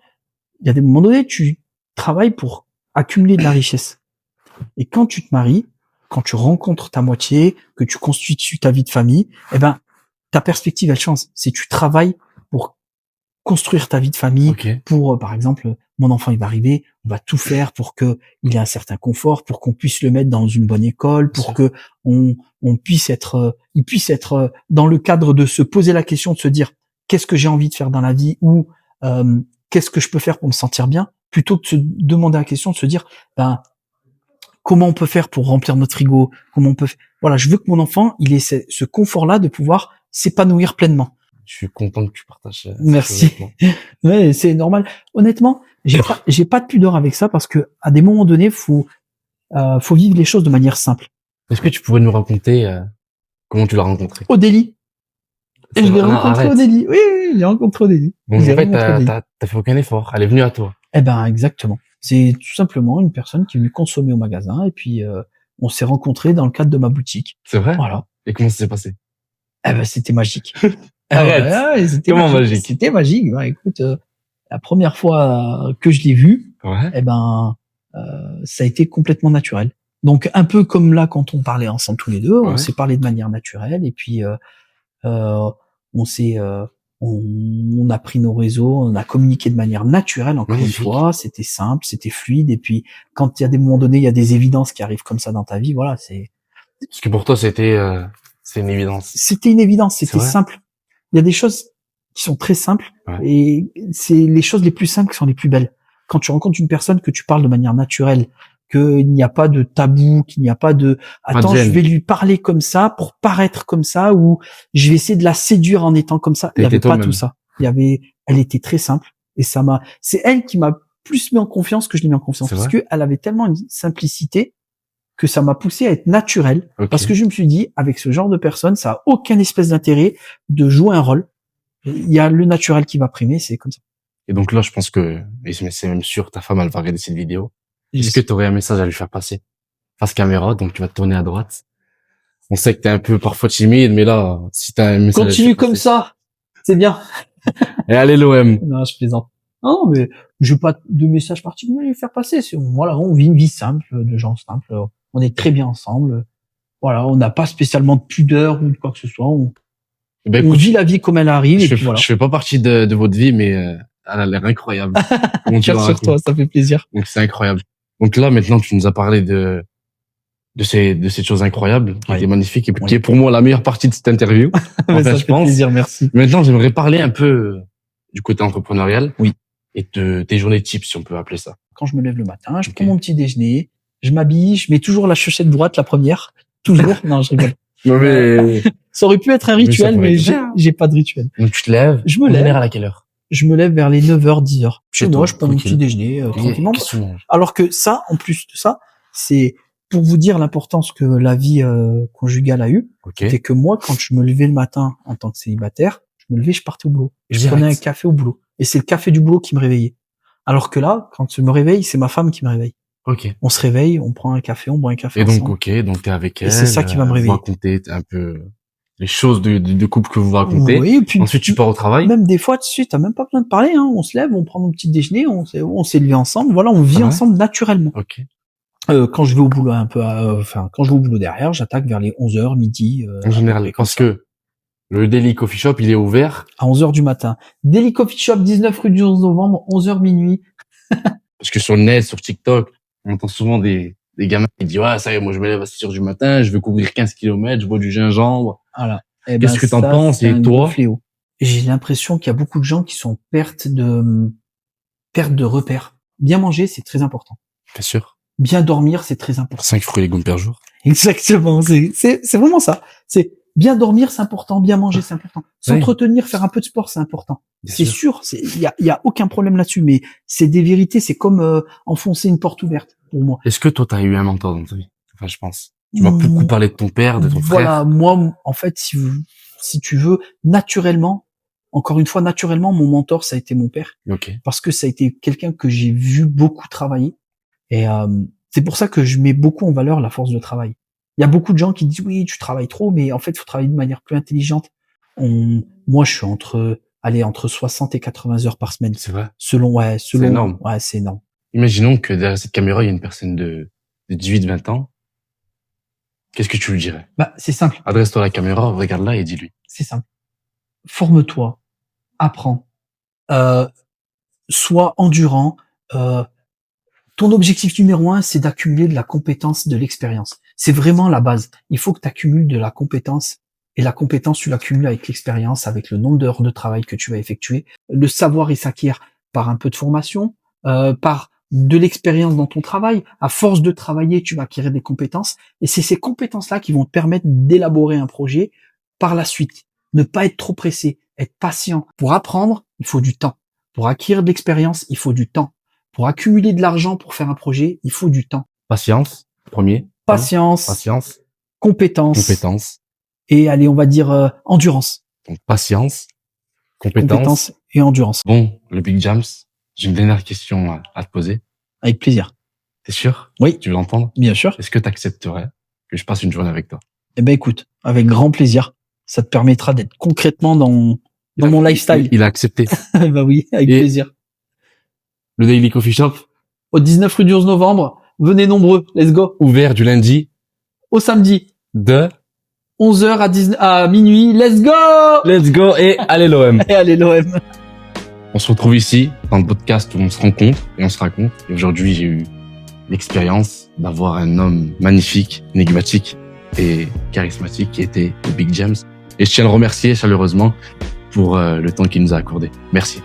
il y a des moments donnés, tu travailles pour accumuler de la richesse. Et quand tu te maries, quand tu rencontres ta moitié, que tu constitues ta vie de famille, ta perspective, elle change. C'est tu travailles pour construire ta vie de famille, pour, par exemple, mon enfant, il va arriver, on va tout faire pour que il ait un certain confort, pour qu'on puisse le mettre dans une bonne école, pour que il puisse être dans le cadre de se poser la question, de se dire, qu'est-ce que j'ai envie de faire dans la vie, ou, qu'est-ce que je peux faire pour me sentir bien, plutôt que de se demander la question, de se dire, comment on peut faire pour remplir notre frigo, voilà, je veux que mon enfant, il ait ce confort-là de pouvoir s'épanouir pleinement. Je suis content que tu partages. Merci. Ouais, c'est normal. Honnêtement, j'ai pas de pudeur avec ça parce que à des moments donnés, faut vivre les choses de manière simple. Est-ce que tu pourrais nous raconter comment tu l'as rencontré? Au Delhi. Et je l'ai rencontré au Delhi. Oui, j'ai rencontré au Delhi. Donc en fait, t'as fait aucun effort. Elle est venue à toi. Exactement. C'est tout simplement une personne qui est venue consommer au magasin et puis on s'est rencontrés dans le cadre de ma boutique. C'est vrai? Voilà. Et comment ça s'est passé? C'était magique. Arrête. Comment magique? C'était magique. Écoute, la première fois que je l'ai vu, ça a été complètement naturel. Donc un peu comme là quand on parlait ensemble tous les deux, on s'est parlé de manière naturelle et puis on a pris nos réseaux, on a communiqué de manière naturelle encore une fois, c'était simple, c'était fluide et puis quand il y a des moments donnés, il y a des évidences qui arrivent comme ça dans ta vie, voilà, c'est parce que pour toi c'est une évidence. C'était une évidence, c'était simple. Il y a des choses qui sont très simples et c'est les choses les plus simples qui sont les plus belles. Quand tu rencontres une personne que tu parles de manière naturelle, qu'il n'y a pas de tabou, qu'il n'y a pas de attends, je vais lui parler comme ça pour paraître comme ça ou je vais essayer de la séduire en étant comme ça. Il n'y avait pas tout ça. Elle était très simple et c'est elle qui m'a plus mis en confiance que je l'ai mis en confiance parce que elle avait tellement une simplicité que ça m'a poussé à être naturel parce que je me suis dit avec ce genre de personne, ça a aucun espèce d'intérêt de jouer un rôle. Il y a le naturel qui va primer, c'est comme ça. Et donc là, je pense que, et c'est même sûr, ta femme, elle va regarder cette vidéo. Est-ce que tu aurais un message à lui faire passer? Face caméra, donc tu vas te tourner à droite. On sait que t'es un peu parfois timide, mais là, si t'as un message... Continue comme ça. C'est bien. Et allez, l'OM. Non, je plaisante. Non, mais je veux pas de message particulier à lui faire passer. Voilà, on vit une vie simple, de gens simples. On est très bien ensemble. Voilà, on n'a pas spécialement de pudeur ou de quoi que ce soit. On Écoute, vit la vie comme elle arrive. Et puis voilà. je fais pas partie de votre vie, mais elle a l'air incroyable. Tiens sur toi, ça fait plaisir. Donc c'est incroyable. Donc là, maintenant, tu nous as parlé de ces choses incroyables, qui étaient magnifiques, et qui est pour moi la meilleure partie de cette interview. Ça fait plaisir, merci. Maintenant, j'aimerais parler un peu du côté entrepreneurial. Oui. Et de tes journées types, si on peut appeler ça. Quand je me lève le matin, je prends mon petit déjeuner, je m'habille, je mets toujours la chaussette droite, la première. Toujours. Non, je rigole. Non, mais... Ça aurait pu être un rituel, mais j'ai pas de rituel. Donc tu te lèves. Je me lève. À quelle heure? Je me lève vers les 9h, 10h. Chez moi, je prends mon petit déjeuner, tranquillement. Qu'est-ce que tu manges? Alors que ça, en plus de ça, c'est pour vous dire l'importance que la vie conjugale a eu. C'est que moi, quand je me levais le matin en tant que célibataire, je me levais, je partais au boulot. Je prenais un café au boulot. Et c'est le café du boulot qui me réveillait. Alors que là, quand je me réveille, c'est ma femme qui me réveille. On se réveille, on prend un café, on boit un café ensemble. Et donc t'es avec elle. Et c'est ça qui va me réveiller. Vous racontez un peu les choses de couple que vous racontez. Oui, et puis ensuite tu pars au travail. Même des fois, tu t'as même pas besoin de parler, hein. On se lève, on prend mon petit déjeuner, on s'est levé ensemble. Voilà, on vit ensemble naturellement. Quand je vais au boulot quand je vais au boulot derrière, j'attaque vers les 11h, midi. En général, parce que le Daily Coffee Shop, il est ouvert à 11h du matin. Daily Coffee Shop, 19 rue du 11 novembre, 11h minuit. Parce que sur le net, sur TikTok, on entend souvent des gamins qui disent ça y est, moi je me lève à 6h du matin, je veux courir 15 km, je bois du gingembre. Voilà. Qu'est-ce que t'en penses? Et toi? J'ai l'impression qu'il y a beaucoup de gens qui sont perte de repères. Bien manger, c'est très important. Bien sûr. Bien dormir, c'est très important. 5 fruits et légumes par jour. Exactement. C'est vraiment ça. C'est bien dormir, c'est important. Bien manger, c'est important. S'entretenir, faire un peu de sport, c'est important. C'est sûr. Il y a aucun problème là-dessus, mais c'est des vérités. C'est comme enfoncer une porte ouverte pour moi. Est-ce que toi, t'as eu un mentor dans ta vie? Enfin, je pense. Tu m'as beaucoup parlé de ton père, de ton frère. Voilà. Moi, en fait, si tu veux, naturellement, encore une fois, naturellement, mon mentor, ça a été mon père. Parce que ça a été quelqu'un que j'ai vu beaucoup travailler. Et c'est pour ça que je mets beaucoup en valeur la force de travail. Il y a beaucoup de gens qui disent oui, tu travailles trop, mais en fait, il faut travailler de manière plus intelligente. Moi, je suis entre 60 et 80 heures par semaine. C'est vrai. Selon. C'est énorme. Ouais, c'est énorme. Imaginons que derrière cette caméra, il y a une personne de 18, 20 ans. Qu'est-ce que tu lui dirais? C'est simple. Adresse-toi à la caméra, regarde-la et dis-lui. C'est simple. Forme-toi. Apprends. Sois endurant. Ton objectif numéro 1, c'est d'accumuler de la compétence, de l'expérience. C'est vraiment la base. Il faut que tu accumules de la compétence. Et la compétence, tu l'accumules avec l'expérience, avec le nombre d'heures de travail que tu vas effectuer. Le savoir, il s'acquiert par un peu de formation, par de l'expérience dans ton travail. À force de travailler, tu vas acquérir des compétences. Et c'est ces compétences-là qui vont te permettre d'élaborer un projet par la suite. Ne pas être trop pressé, être patient. Pour apprendre, il faut du temps. Pour acquérir de l'expérience, il faut du temps. Pour accumuler de l'argent pour faire un projet, il faut du temps. Patience, premier. Patience. Compétence. Et allez, on va dire endurance. Donc patience, compétence et endurance. Bon, le Big Jams, j'ai une dernière question à te poser. Avec plaisir. T'es sûr? Oui. Tu veux l'entendre? Bien sûr. Est-ce que tu accepterais que je passe une journée avec toi? Eh ben écoute, avec grand plaisir. Ça te permettra d'être concrètement dans mon lifestyle. Il a accepté. Bah oui, avec plaisir. Le Daily Coffee Shop? Au 19 rue du 11 novembre. Venez nombreux. Let's go. Ouvert du lundi au samedi. De 11h à minuit. Let's go! Let's go et allez l'OM. Et allez l'OM. On se retrouve ici dans le podcast où on se rencontre et on se raconte. Et aujourd'hui, j'ai eu l'expérience d'avoir un homme magnifique, énigmatique et charismatique qui était le Big James. Et je tiens à le remercier chaleureusement pour le temps qu'il nous a accordé. Merci.